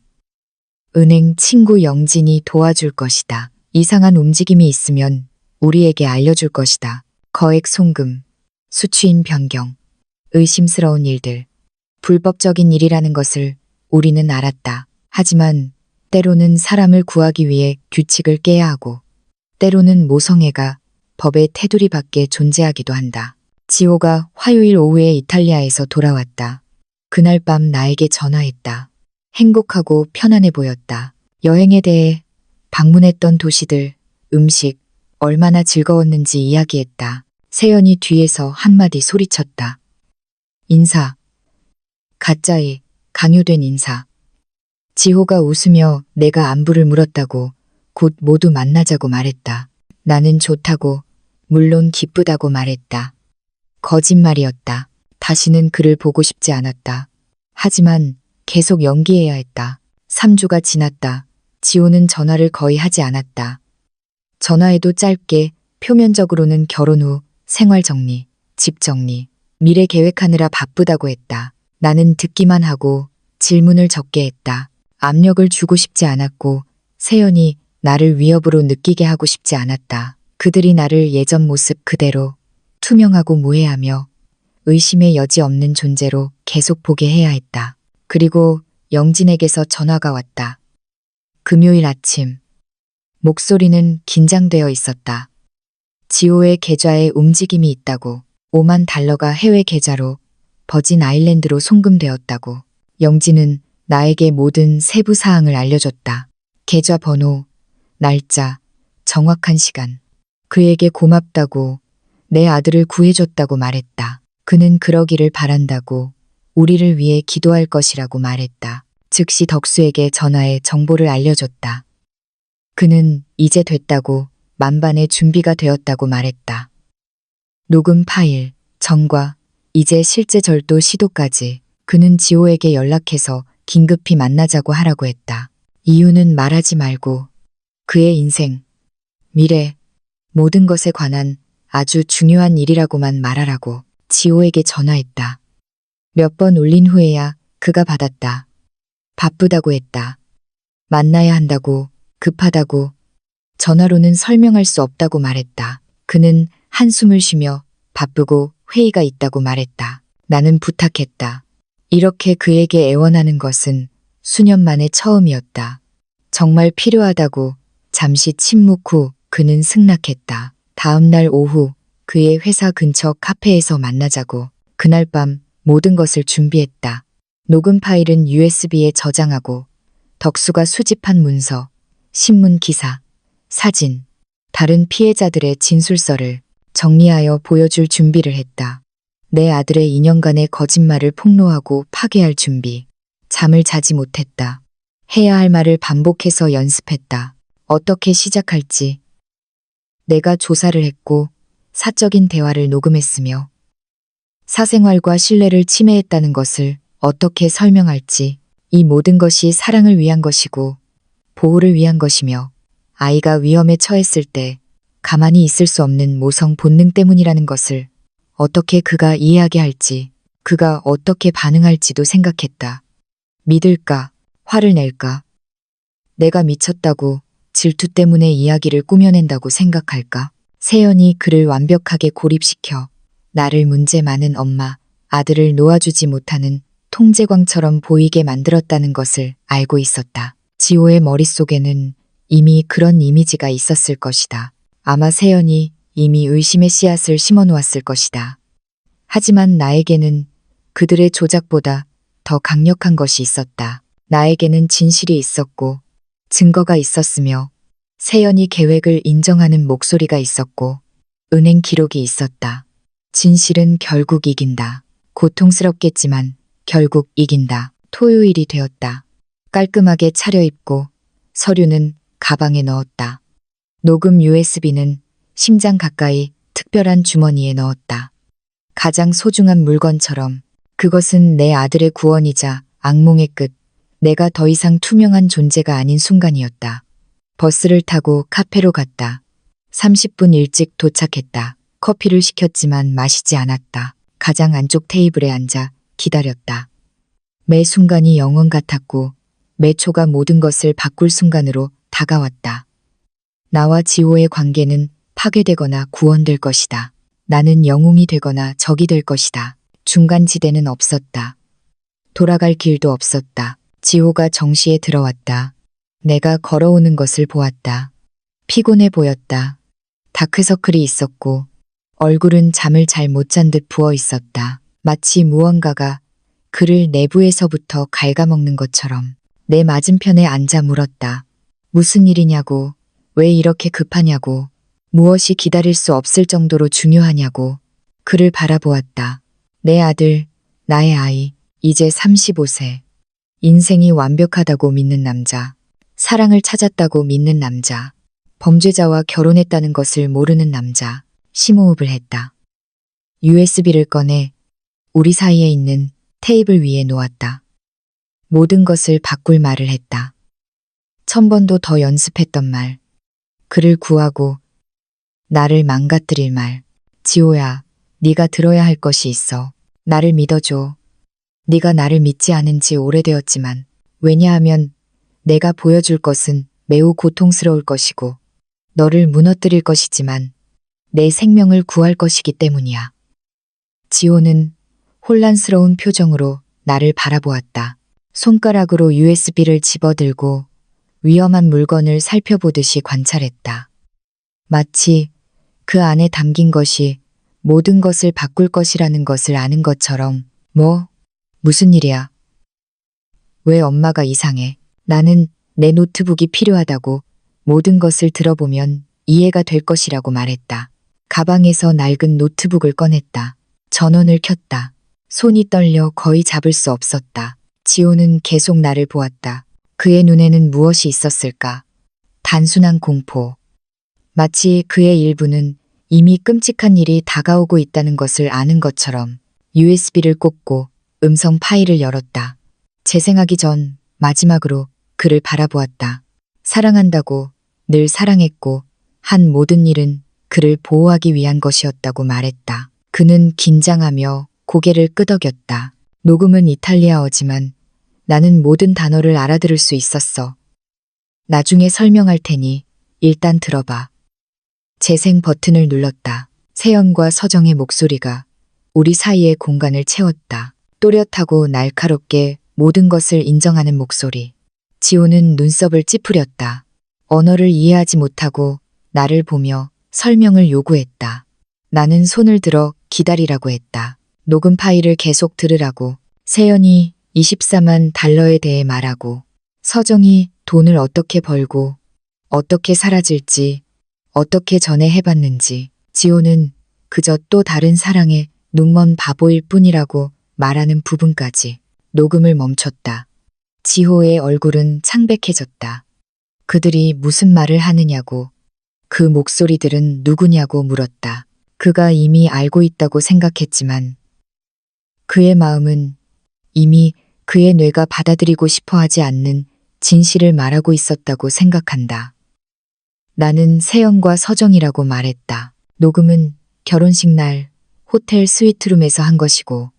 은행 친구 영진이 도와줄 것이다. 이상한 움직임이 있으면 우리에게 알려줄 것이다. 거액 송금, 수취인 변경, 의심스러운 일들, 불법적인 일이라는 것을 우리는 알았다. 하지만 때로는 사람을 구하기 위해 규칙을 깨야 하고 때로는 모성애가 법의 테두리 밖에 존재하기도 한다. 지호가 화요일 오후에 이탈리아에서 돌아왔다. 그날 밤 나에게 전화했다. 행복하고 편안해 보였다. 여행에 대해 방문했던 도시들, 음식, 얼마나 즐거웠는지 이야기했다. 세연이 뒤에서 한마디 소리쳤다. 인사. 가짜의 강요된 인사. 지호가 웃으며 내가 안부를 물었다고 곧 모두 만나자고 말했다. 나는 좋다고, 물론 기쁘다고 말했다. 거짓말이었다. 다시는 그를 보고 싶지 않았다. 하지만 계속 연기해야 했다. 3주가 지났다. 지호는 전화를 거의 하지 않았다. 전화해도 짧게, 표면적으로는 결혼 후 생활 정리, 집 정리, 미래 계획하느라 바쁘다고 했다. 나는 듣기만 하고 질문을 적게 했다. 압력을 주고 싶지 않았고 세연이 나를 위협으로 느끼게 하고 싶지 않았다. 그들이 나를 예전 모습 그대로 투명하고 무해하며 의심의 여지 없는 존재로 계속 보게 해야 했다. 그리고 영진에게서 전화가 왔다. 금요일 아침. 목소리는 긴장되어 있었다. 지호의 계좌에 움직임이 있다고. 5만 달러가 해외 계좌로 버진 아일랜드로 송금되었다고. 영지는 나에게 모든 세부 사항을 알려줬다. 계좌 번호, 날짜, 정확한 시간. 그에게 고맙다고, 내 아들을 구해줬다고 말했다. 그는 그러기를 바란다고, 우리를 위해 기도할 것이라고 말했다. 즉시 덕수에게 전화해 정보를 알려줬다. 그는 이제 됐다고, 만반의 준비가 되었다고 말했다. 녹음 파일, 전과, 이제 실제 절도 시도까지. 그는 지호에게 연락해서 긴급히 만나자고 하라고 했다. 이유는 말하지 말고 그의 인생, 미래, 모든 것에 관한 아주 중요한 일이라고만 말하라고 지호에게 전화했다. 몇 번 울린 후에야 그가 받았다. 바쁘다고 했다. 만나야 한다고, 급하다고, 전화로는 설명할 수 없다고 말했다. 그는 한숨을 쉬며 바쁘고 회의가 있다고 말했다. 나는 부탁했다. 이렇게 그에게 애원하는 것은 수년 만에 처음이었다. 정말 필요하다고. 잠시 침묵 후 그는 승낙했다. 다음 날 오후 그의 회사 근처 카페에서 만나자고. 그날 밤 모든 것을 준비했다. 녹음 파일은 USB에 저장하고 덕수가 수집한 문서, 신문 기사, 사진, 다른 피해자들의 진술서를 정리하여 보여줄 준비를 했다. 내 아들의 2년간의 거짓말을 폭로하고 파괴할 준비. 잠을 자지 못했다. 해야 할 말을 반복해서 연습했다. 어떻게 시작할지. 내가 조사를 했고 사적인 대화를 녹음했으며 사생활과 신뢰를 침해했다는 것을 어떻게 설명할지. 이 모든 것이 사랑을 위한 것이고 보호를 위한 것이며 아이가 위험에 처했을 때 가만히 있을 수 없는 모성 본능 때문이라는 것을 어떻게 그가 이해하게 할지, 그가 어떻게 반응할지도 생각했다. 믿을까? 화를 낼까? 내가 미쳤다고, 질투 때문에 이야기를 꾸며낸다고 생각할까? 세연이 그를 완벽하게 고립시켜 나를 문제 많은 엄마, 아들을 놓아주지 못하는 통제광처럼 보이게 만들었다는 것을 알고 있었다. 지호의 머릿속에는 이미 그런 이미지가 있었을 것이다. 아마 세연이 이미 의심의 씨앗을 심어놓았을 것이다. 하지만 나에게는 그들의 조작보다 더 강력한 것이 있었다. 나에게는 진실이 있었고 증거가 있었으며 세연이 계획을 인정하는 목소리가 있었고 은행 기록이 있었다. 진실은 결국 이긴다. 고통스럽겠지만 결국 이긴다. 토요일이 되었다. 깔끔하게 차려입고 서류는 가방에 넣었다. 녹음 USB는 심장 가까이 특별한 주머니에 넣었다. 가장 소중한 물건처럼. 그것은 내 아들의 구원이자 악몽의 끝. 내가 더 이상 투명한 존재가 아닌 순간이었다. 버스를 타고 카페로 갔다. 30분 일찍 도착했다. 커피를 시켰지만 마시지 않았다. 가장 안쪽 테이블에 앉아 기다렸다. 매 순간이 영원 같았고 매 초가 모든 것을 바꿀 순간으로 다가왔다. 나와 지호의 관계는 파괴되거나 구원될 것이다. 나는 영웅이 되거나 적이 될 것이다. 중간지대는 없었다. 돌아갈 길도 없었다. 지호가 정시에 들어왔다. 내가 걸어오는 것을 보았다. 피곤해 보였다. 다크서클이 있었고 얼굴은 잠을 잘 못 잔 듯 부어 있었다. 마치 무언가가 그를 내부에서부터 갉아먹는 것처럼. 내 맞은편에 앉아 물었다. 무슨 일이냐고, 왜 이렇게 급하냐고, 무엇이 기다릴 수 없을 정도로 중요하냐고. 그를 바라보았다. 내 아들, 나의 아이, 이제 35세. 인생이 완벽하다고 믿는 남자. 사랑을 찾았다고 믿는 남자. 범죄자와 결혼했다는 것을 모르는 남자. 심호흡을 했다. USB를 꺼내 우리 사이에 있는 테이블 위에 놓았다. 모든 것을 바꿀 말을 했다. 1000번도 더 연습했던 말. 그를 구하고 나를 망가뜨릴 말. 지호야, 네가 들어야 할 것이 있어. 나를 믿어줘. 네가 나를 믿지 않은 지 오래되었지만 왜냐하면 내가 보여줄 것은 매우 고통스러울 것이고 너를 무너뜨릴 것이지만 내 생명을 구할 것이기 때문이야. 지호는 혼란스러운 표정으로 나를 바라보았다. 손가락으로 USB를 집어들고 위험한 물건을 살펴보듯이 관찰했다. 마치 그 안에 담긴 것이 모든 것을 바꿀 것이라는 것을 아는 것처럼. 무슨 일이야? 왜 엄마가 이상해? 나는 내 노트북이 필요하다고, 모든 것을 들어보면 이해가 될 것이라고 말했다. 가방에서 낡은 노트북을 꺼냈다. 전원을 켰다. 손이 떨려 거의 잡을 수 없었다. 지호는 계속 나를 보았다. 그의 눈에는 무엇이 있었을까? 단순한 공포. 마치 그의 일부는 이미 끔찍한 일이 다가오고 있다는 것을 아는 것처럼. USB를 꽂고 음성 파일을 열었다. 재생하기 전 마지막으로 그를 바라보았다. 사랑한다고, 늘 사랑했고, 한 모든 일은 그를 보호하기 위한 것이었다고 말했다. 그는 긴장하며 고개를 끄덕였다. 녹음은 이탈리아어지만 나는 모든 단어를 알아들을 수 있었어. 나중에 설명할 테니 일단 들어봐. 재생 버튼을 눌렀다. 세연과 서정의 목소리가 우리 사이의 공간을 채웠다. 또렷하고 날카롭게 모든 것을 인정하는 목소리. 지호는 눈썹을 찌푸렸다. 언어를 이해하지 못하고 나를 보며 설명을 요구했다. 나는 손을 들어 기다리라고 했다. 녹음 파일을 계속 들으라고. 세연이 24만 달러에 대해 말하고, 서정이 돈을 어떻게 벌고 어떻게 사라질지, 어떻게 전에 해봤는지, 지호는 그저 또 다른 사랑의 눈먼 바보일 뿐이라고 말하는 부분까지. 녹음을 멈췄다. 지호의 얼굴은 창백해졌다. 그들이 무슨 말을 하느냐고, 그 목소리들은 누구냐고 물었다. 그가 이미 알고 있다고 생각했지만 그의 마음은 이미 그의 뇌가 받아들이고 싶어 하지 않는 진실을 말하고 있었다고 생각한다. 나는 세연과 서정이라고 말했다. 녹음은 결혼식 날 호텔 스위트룸에서 한 것이고,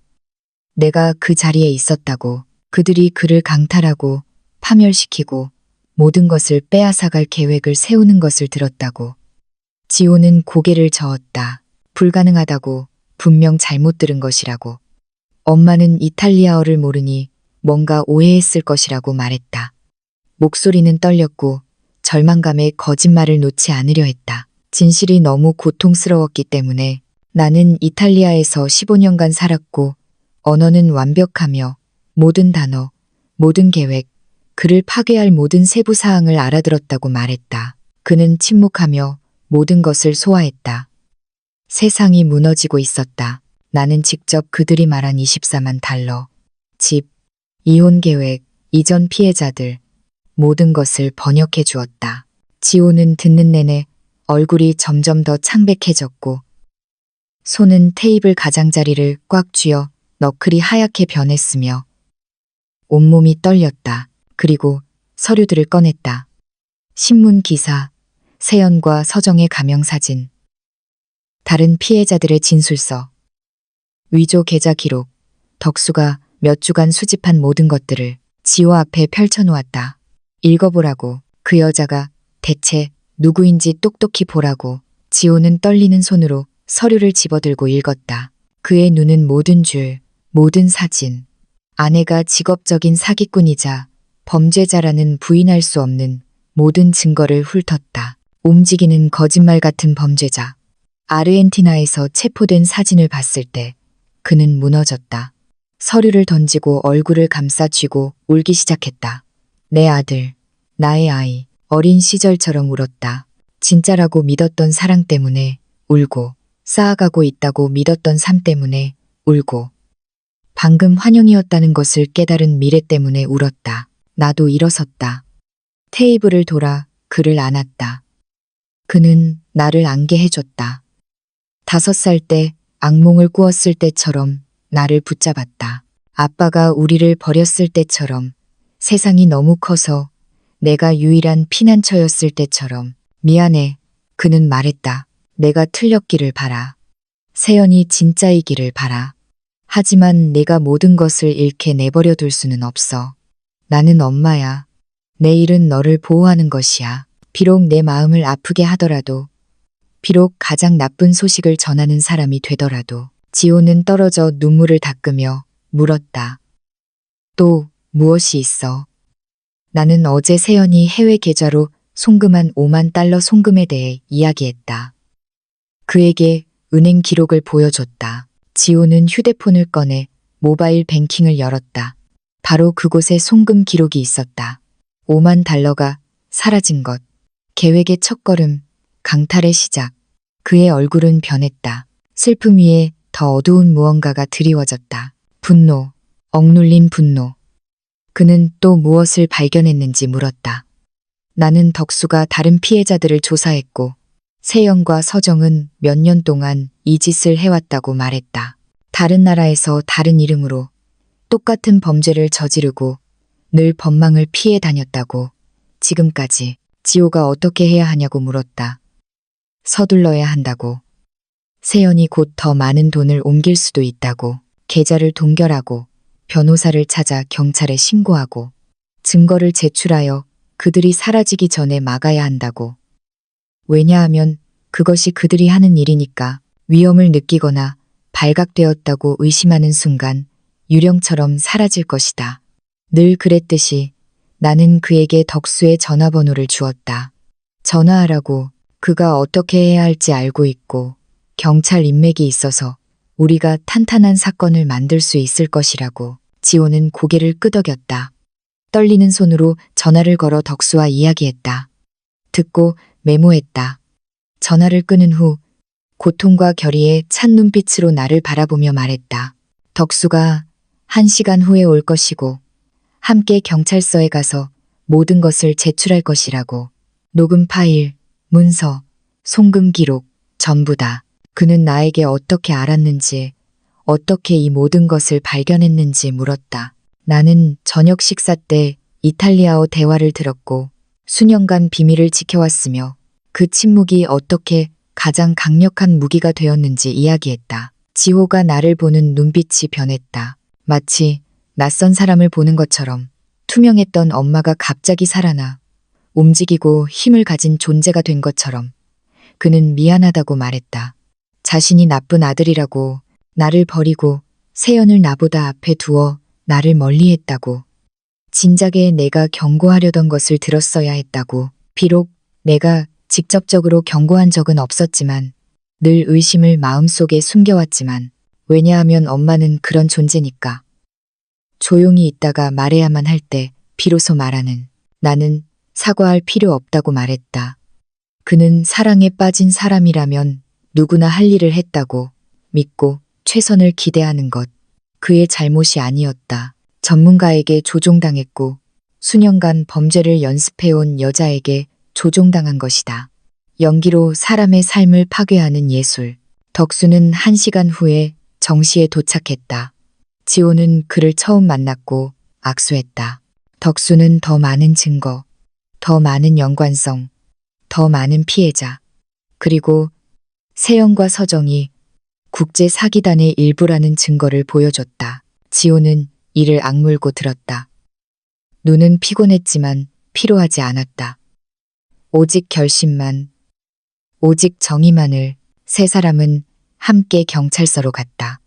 내가 그 자리에 있었다고. 그들이 그를 강탈하고 파멸시키고 모든 것을 빼앗아갈 계획을 세우는 것을 들었다고. 지호는 고개를 저었다. 불가능하다고. 분명 잘못 들은 것이라고. 엄마는 이탈리아어를 모르니 뭔가 오해했을 것이라고 말했다. 목소리는 떨렸고 절망감에 거짓말을 놓지 않으려 했다. 진실이 너무 고통스러웠기 때문에. 나는 이탈리아에서 15년간 살았고 언어는 완벽하며 모든 단어, 모든 계획, 그를 파괴할 모든 세부 사항을 알아들었다고 말했다. 그는 침묵하며 모든 것을 소화했다. 세상이 무너지고 있었다. 나는 직접 그들이 말한 24만 달러, 집, 이혼 계획, 이전 피해자들, 모든 것을 번역해 주었다. 지호는 듣는 내내 얼굴이 점점 더 창백해졌고 손은 테이블 가장자리를 꽉 쥐어 너클이 하얗게 변했으며 온몸이 떨렸다. 그리고 서류들을 꺼냈다. 신문 기사, 세연과 서정의 가명사진, 다른 피해자들의 진술서, 위조 계좌 기록, 덕수가 몇 주간 수집한 모든 것들을 지호 앞에 펼쳐놓았다. 읽어보라고. 그 여자가 대체 누구인지 똑똑히 보라고. 지호는 떨리는 손으로 서류를 집어들고 읽었다. 그의 눈은 모든 줄, 모든 사진. 아내가 직업적인 사기꾼이자 범죄자라는 부인할 수 없는 모든 증거를 훑었다. 움직이는 거짓말 같은 범죄자. 아르헨티나에서 체포된 사진을 봤을 때 그는 무너졌다. 서류를 던지고 얼굴을 감싸 쥐고 울기 시작했다. 내 아들, 나의 아이, 어린 시절처럼 울었다. 진짜라고 믿었던 사랑 때문에 울고, 쌓아가고 있다고 믿었던 삶 때문에 울고, 방금 환영이었다는 것을 깨달은 미래 때문에 울었다. 나도 일어섰다. 테이블을 돌아 그를 안았다. 그는 나를 안게 해줬다. 5살 때 악몽을 꾸었을 때처럼 나를 붙잡았다. 아빠가 우리를 버렸을 때처럼, 세상이 너무 커서 내가 유일한 피난처였을 때처럼. 미안해. 그는 말했다. 내가 틀렸기를 바라. 세연이 진짜이기를 바라. 하지만 내가 모든 것을 잃게 내버려 둘 수는 없어. 나는 엄마야. 내 일은 너를 보호하는 것이야. 비록 내 마음을 아프게 하더라도, 비록 가장 나쁜 소식을 전하는 사람이 되더라도. 지호는 떨어져 눈물을 닦으며 물었다. 또 무엇이 있어? 나는 어제 세연이 해외 계좌로 송금한 5만 달러 송금에 대해 이야기했다. 그에게 은행 기록을 보여줬다. 지호는 휴대폰을 꺼내 모바일 뱅킹을 열었다. 바로 그곳에 송금 기록이 있었다. 5만 달러가 사라진 것. 계획의 첫걸음, 강탈의 시작. 그의 얼굴은 변했다. 슬픔 위에 더 어두운 무언가가 드리워졌다. 분노, 억눌린 분노. 그는 또 무엇을 발견했는지 물었다. 나는 덕수가 다른 피해자들을 조사했고 세연과 서정은 몇 년 동안 이 짓을 해왔다고 말했다. 다른 나라에서 다른 이름으로 똑같은 범죄를 저지르고 늘 법망을 피해 다녔다고. 지금까지. 지호가 어떻게 해야 하냐고 물었다. 서둘러야 한다고. 세연이 곧 더 많은 돈을 옮길 수도 있다고. 계좌를 동결하고 변호사를 찾아 경찰에 신고하고 증거를 제출하여 그들이 사라지기 전에 막아야 한다고. 왜냐하면 그것이 그들이 하는 일이니까. 위험을 느끼거나 발각되었다고 의심하는 순간 유령처럼 사라질 것이다. 늘 그랬듯이 나는 그에게 덕수의 전화번호를 주었다. 전화하라고. 그가 어떻게 해야 할지 알고 있고 경찰 인맥이 있어서 우리가 탄탄한 사건을 만들 수 있을 것이라고. 지호는 고개를 끄덕였다. 떨리는 손으로 전화를 걸어 덕수와 이야기했다. 듣고 메모했다. 전화를 끊은 후 고통과 결의에 찬 눈빛으로 나를 바라보며 말했다. 덕수가 1시간 후에 올 것이고 함께 경찰서에 가서 모든 것을 제출할 것이라고. 녹음 파일, 문서, 송금 기록, 전부 다. 그는 나에게 어떻게 알았는지, 어떻게 이 모든 것을 발견했는지 물었다. 나는 저녁 식사 때 이탈리아어 대화를 들었고 수년간 비밀을 지켜왔으며 그 침묵이 어떻게 가장 강력한 무기가 되었는지 이야기했다. 지호가 나를 보는 눈빛이 변했다. 마치 낯선 사람을 보는 것처럼. 투명했던 엄마가 갑자기 살아나 움직이고 힘을 가진 존재가 된 것처럼. 그는 미안하다고 말했다. 자신이 나쁜 아들이라고, 나를 버리고 세연을 나보다 앞에 두어 나를 멀리했다고. 진작에 내가 경고하려던 것을 들었어야 했다고. 비록 내가 직접적으로 경고한 적은 없었지만 늘 의심을 마음속에 숨겨왔지만 왜냐하면 엄마는 그런 존재니까. 조용히 있다가 말해야만 할 때 비로소 말하는. 나는 사과할 필요 없다고 말했다. 그는 사랑에 빠진 사람이라면 누구나 할 일을 했다고 믿고 최선을 기대하는 것. 그의 잘못이 아니었다. 전문가에게 조종당했고 수년간 범죄를 연습해온 여자에게 조종당한 것이다. 연기로 사람의 삶을 파괴하는 예술. 덕수는 1시간 후에 정시에 도착했다. 지호는 그를 처음 만났고 악수했다. 덕수는 더 많은 증거, 더 많은 연관성, 더 많은 피해자, 그리고 세연과 서정이 국제 사기단의 일부라는 증거를 보여줬다. 지호는 이를 악물고 들었다. 눈은 피곤했지만 피로하지 않았다. 오직 결심만, 오직 정의만을. 세 사람은 함께 경찰서로 갔다.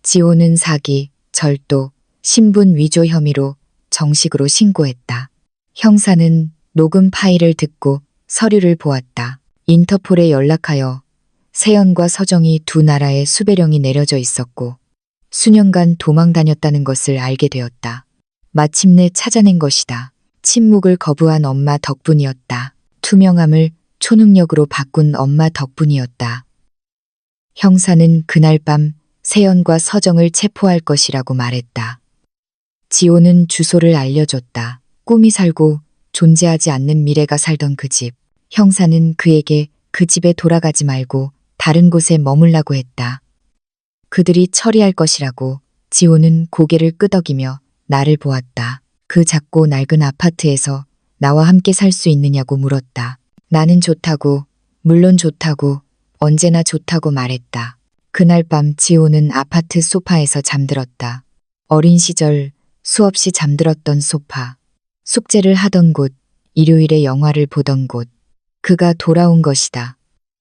지호는 사기, 절도, 신분 위조 혐의로 정식으로 신고했다. 형사는 녹음 파일을 듣고 서류를 보았다. 인터폴에 연락하여 세연과 서정이 두 나라에 수배령이 내려져 있었고 수년간 도망 다녔다는 것을 알게 되었다. 마침내 찾아낸 것이다. 침묵을 거부한 엄마 덕분이었다. 투명함을 초능력으로 바꾼 엄마 덕분이었다. 형사는 그날 밤 세연과 서정을 체포할 것이라고 말했다. 지호는 주소를 알려줬다. 꿈이 살고 존재하지 않는 미래가 살던 그 집. 형사는 그에게 그 집에 돌아가지 말고 다른 곳에 머물라고 했다. 그들이 처리할 것이라고. 지호는 고개를 끄덕이며 나를 보았다. 그 작고 낡은 아파트에서 나와 함께 살 수 있느냐고 물었다. 나는 좋다고, 물론 좋다고, 언제나 좋다고 말했다. 그날 밤 지호는 아파트 소파에서 잠들었다. 어린 시절 수없이 잠들었던 소파. 숙제를 하던 곳, 일요일에 영화를 보던 곳. 그가 돌아온 것이다.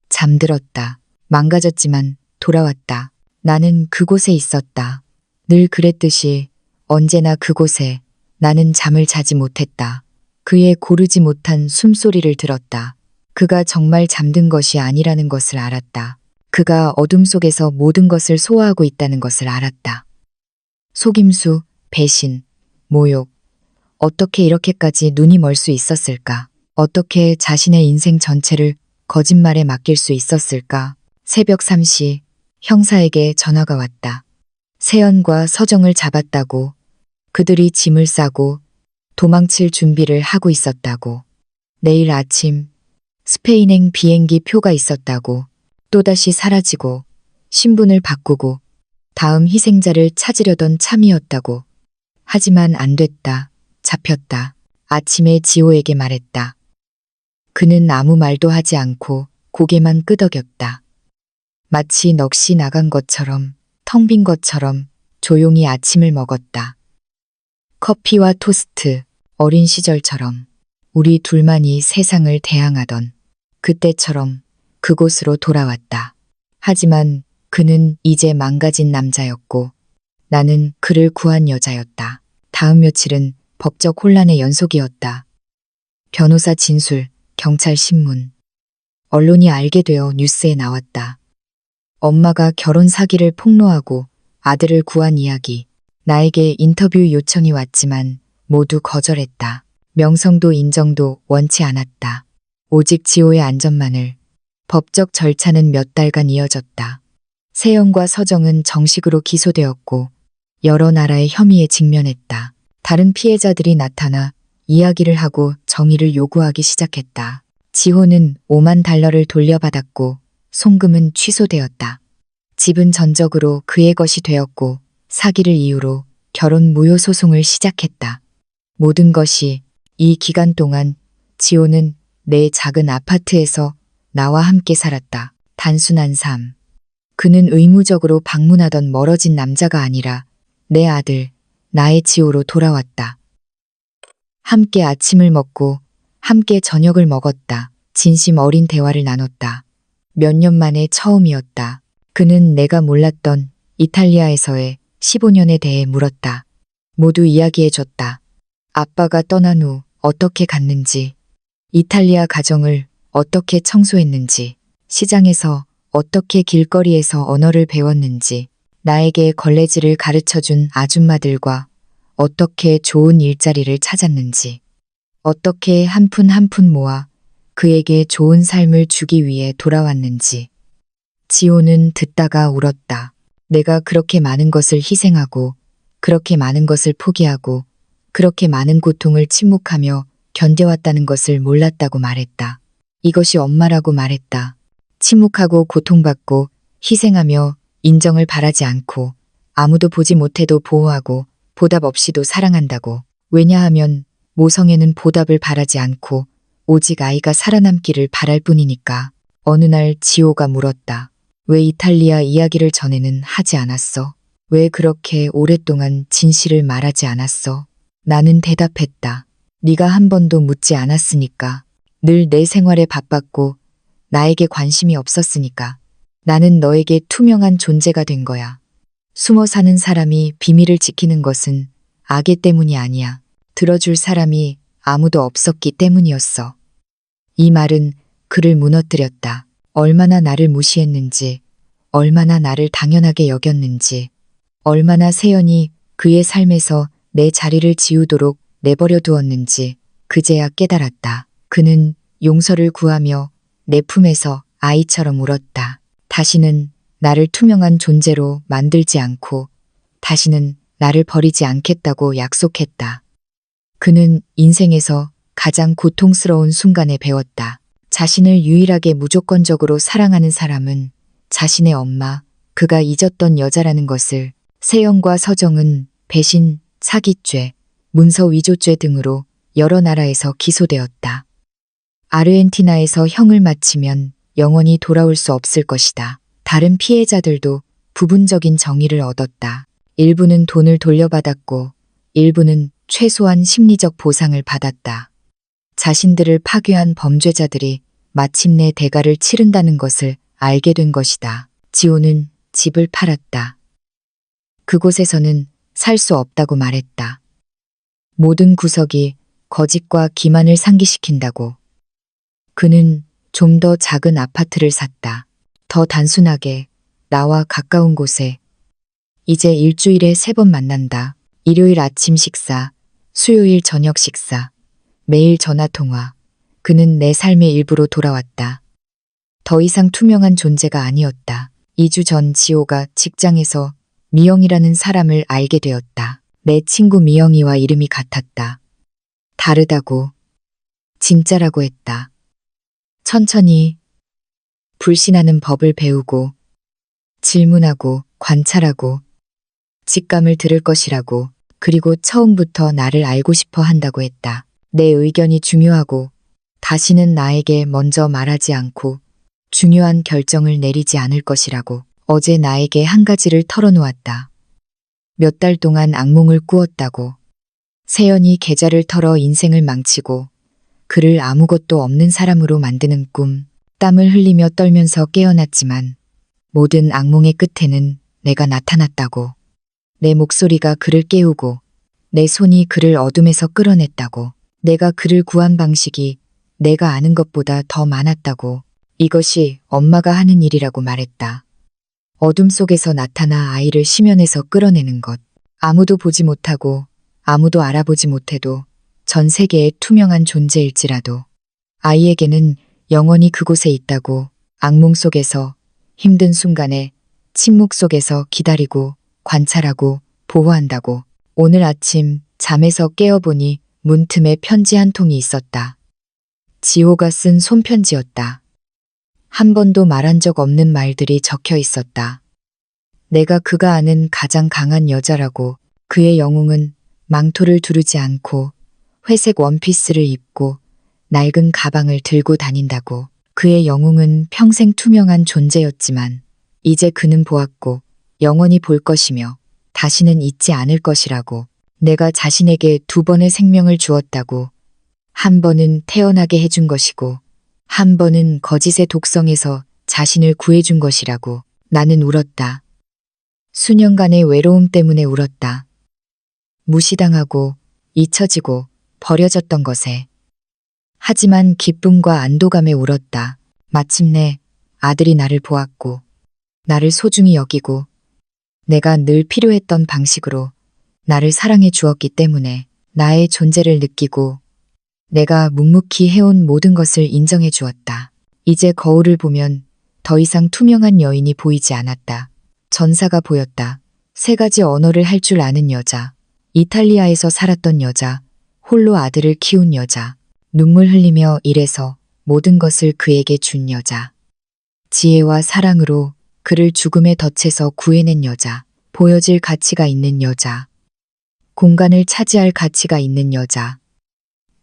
잠들었다. 망가졌지만 돌아왔다. 나는 그곳에 있었다. 늘 그랬듯이 언제나 그곳에. 나는 잠을 자지 못했다. 그의 고르지 못한 숨소리를 들었다. 그가 정말 잠든 것이 아니라는 것을 알았다. 그가 어둠 속에서 모든 것을 소화하고 있다는 것을 알았다. 속임수, 배신, 모욕. 어떻게 이렇게까지 눈이 멀 수 있었을까? 어떻게 자신의 인생 전체를 거짓말에 맡길 수 있었을까? 새벽 3시 형사에게 전화가 왔다. 세연과 서정을 잡았다고, 그들이 짐을 싸고 도망칠 준비를 하고 있었다고, 내일 아침 스페인행 비행기 표가 있었다고, 또다시 사라지고 신분을 바꾸고 다음 희생자를 찾으려던 참이었다고. 하지만 안 됐다. 잡혔다. 아침에 지호에게 말했다. 그는 아무 말도 하지 않고 고개만 끄덕였다. 마치 넋이 나간 것처럼, 텅 빈 것처럼 조용히 아침을 먹었다. 커피와 토스트, 어린 시절처럼 우리 둘만이 세상을 대항하던 그때처럼 그곳으로 돌아왔다. 하지만 그는 이제 망가진 남자였고 나는 그를 구한 여자였다. 다음 며칠은 법적 혼란의 연속이었다. 변호사 진술, 경찰 신문. 언론이 알게 되어 뉴스에 나왔다. 엄마가 결혼 사기를 폭로하고 아들을 구한 이야기. 나에게 인터뷰 요청이 왔지만 모두 거절했다. 명성도 인정도 원치 않았다. 오직 지호의 안전만을. 법적 절차는 몇 달간 이어졌다. 세연과 서정은 정식으로 기소되었고 여러 나라의 혐의에 직면했다. 다른 피해자들이 나타나 이야기를 하고 정의를 요구하기 시작했다. 지호는 5만 달러를 돌려받았고 송금은 취소되었다. 집은 전적으로 그의 것이 되었고 사기를 이유로 결혼 무효 소송을 시작했다. 모든 것이 이 기간 동안 지호는 내 작은 아파트에서 나와 함께 살았다. 단순한 삶. 그는 의무적으로 방문하던 멀어진 남자가 아니라 내 아들, 나의 지호로 돌아왔다. 함께 아침을 먹고 함께 저녁을 먹었다. 진심 어린 대화를 나눴다. 몇 년 만에 처음이었다. 그는 내가 몰랐던 이탈리아에서의 15년에 대해 물었다. 모두 이야기해줬다. 아빠가 떠난 후 어떻게 갔는지, 이탈리아 가정을 어떻게 청소했는지, 시장에서 어떻게 길거리에서 언어를 배웠는지, 나에게 걸레질을 가르쳐준 아줌마들과 어떻게 좋은 일자리를 찾았는지, 어떻게 한 푼 한 푼 모아 그에게 좋은 삶을 주기 위해 돌아왔는지. 지호는 듣다가 울었다. 내가 그렇게 많은 것을 희생하고, 그렇게 많은 것을 포기하고, 그렇게 많은 고통을 침묵하며 견뎌왔다는 것을 몰랐다고 말했다. 이것이 엄마라고 말했다. 침묵하고 고통받고 희생하며 인정을 바라지 않고 아무도 보지 못해도 보호하고 보답 없이도 사랑한다고. 왜냐하면 모성애는 보답을 바라지 않고 오직 아이가 살아남기를 바랄 뿐이니까. 어느 날 지호가 물었다. 왜 이탈리아 이야기를 전에는 하지 않았어? 왜 그렇게 오랫동안 진실을 말하지 않았어? 나는 대답했다. 네가 한 번도 묻지 않았으니까. 늘 내 생활에 바빴고 나에게 관심이 없었으니까. 나는 너에게 투명한 존재가 된 거야. 숨어 사는 사람이 비밀을 지키는 것은 악의 때문이 아니야. 들어줄 사람이 아무도 없었기 때문이었어. 이 말은 그를 무너뜨렸다. 얼마나 나를 무시했는지, 얼마나 나를 당연하게 여겼는지, 얼마나 세연이 그의 삶에서 내 자리를 지우도록 내버려 두었는지 그제야 깨달았다. 그는 용서를 구하며 내 품에서 아이처럼 울었다. 다시는 나를 투명한 존재로 만들지 않고 다시는 나를 버리지 않겠다고 약속했다. 그는 인생에서 가장 고통스러운 순간에 배웠다. 자신을 유일하게 무조건적으로 사랑하는 사람은 자신의 엄마, 그가 잊었던 여자라는 것을. 세연과 서정은 배신, 사기죄, 문서 위조죄 등으로 여러 나라에서 기소되었다. 아르헨티나에서 형을 마치면 영원히 돌아올 수 없을 것이다. 다른 피해자들도 부분적인 정의를 얻었다. 일부는 돈을 돌려받았고 일부는 최소한 심리적 보상을 받았다. 자신들을 파괴한 범죄자들이 마침내 대가를 치른다는 것을 알게 된 것이다. 지호는 집을 팔았다. 그곳에서는 살 수 없다고 말했다. 모든 구석이 거짓과 기만을 상기시킨다고. 그는 좀 더 작은 아파트를 샀다. 더 단순하게, 나와 가까운 곳에. 이제 일주일에 3번 만난다. 일요일 아침 식사, 수요일 저녁 식사, 매일 전화통화. 그는 내 삶의 일부로 돌아왔다. 더 이상 투명한 존재가 아니었다. 2주 전 지호가 직장에서 미영이라는 사람을 알게 되었다. 내 친구 미영이와 이름이 같았다. 다르다고. 진짜라고 했다. 천천히 불신하는 법을 배우고 질문하고 관찰하고 직감을 들을 것이라고. 그리고 처음부터 나를 알고 싶어 한다고 했다. 내 의견이 중요하고 다시는 나에게 먼저 말하지 않고 중요한 결정을 내리지 않을 것이라고. 어제 나에게 한 가지를 털어놓았다. 몇 달 동안 악몽을 꾸었다고. 세연이 계좌를 털어 인생을 망치고 그를 아무것도 없는 사람으로 만드는 꿈. 땀을 흘리며 떨면서 깨어났지만 모든 악몽의 끝에는 내가 나타났다고. 내 목소리가 그를 깨우고 내 손이 그를 어둠에서 끌어냈다고. 내가 그를 구한 방식이 내가 아는 것보다 더 많았다고. 이것이 엄마가 하는 일이라고 말했다. 어둠 속에서 나타나 아이를 심연에서 끌어내는 것. 아무도 보지 못하고 아무도 알아보지 못해도 전 세계의 투명한 존재일지라도 아이에게는 영원히 그곳에 있다고. 악몽 속에서, 힘든 순간에, 침묵 속에서 기다리고 관찰하고 보호한다고. 오늘 아침 잠에서 깨어보니 문틈에 편지 한 통이 있었다. 지호가 쓴 손편지였다. 한 번도 말한 적 없는 말들이 적혀 있었다. 내가 그가 아는 가장 강한 여자라고. 그의 영웅은 망토를 두르지 않고 회색 원피스를 입고 낡은 가방을 들고 다닌다고. 그의 영웅은 평생 투명한 존재였지만 이제 그는 보았고 영원히 볼 것이며 다시는 잊지 않을 것이라고. 내가 자신에게 2번의 생명을 주었다고. 한 번은 태어나게 해준 것이고 한 번은 거짓의 독성에서 자신을 구해준 것이라고. 나는 울었다. 수년간의 외로움 때문에 울었다. 무시당하고 잊혀지고 버려졌던 것에. 하지만 기쁨과 안도감에 울었다. 마침내 아들이 나를 보았고 나를 소중히 여기고 내가 늘 필요했던 방식으로 나를 사랑해 주었기 때문에 나의 존재를 느끼고 내가 묵묵히 해온 모든 것을 인정해 주었다. 이제 거울을 보면 더 이상 투명한 여인이 보이지 않았다. 전사가 보였다. 3가지 언어를 할 줄 아는 여자, 이탈리아에서 살았던 여자, 홀로 아들을 키운 여자, 눈물 흘리며 일해서 모든 것을 그에게 준 여자. 지혜와 사랑으로 그를 죽음의 덫에서 구해낸 여자, 보여질 가치가 있는 여자, 공간을 차지할 가치가 있는 여자,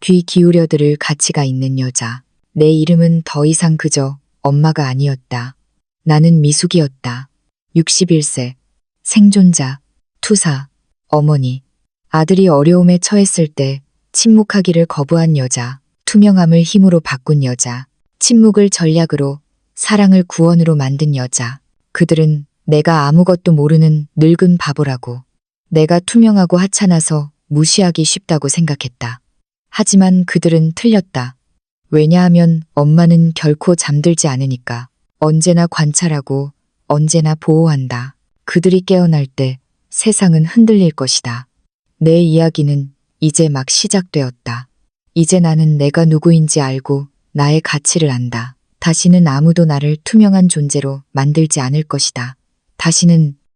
귀 기울여 들을 가치가 있는 여자. 내 이름은 더 이상 그저 엄마가 아니었다. 나는 미숙이었다. 61세, 생존자, 투사, 어머니. 아들이 어려움에 처했을 때 침묵하기를 거부한 여자, 투명함을 힘으로 바꾼 여자, 침묵을 전략으로, 사랑을 구원으로 만든 여자. 그들은 내가 아무것도 모르는 늙은 바보라고. 내가 투명하고 하찮아서 무시하기 쉽다고 생각했다. 하지만 그들은 틀렸다. 왜냐하면 엄마는 결코 잠들지 않으니까. 언제나 관찰하고 언제나 보호한다. 그들이 깨어날 때 세상은 흔들릴 것이다. 내 이야기는 이제 막 시작되었다. 이제 나는 내가 누구인지 알고 나의 가치를 안다. 다시는 아무도 나를 투명한 존재로 만들지 않을 것이다. 다시는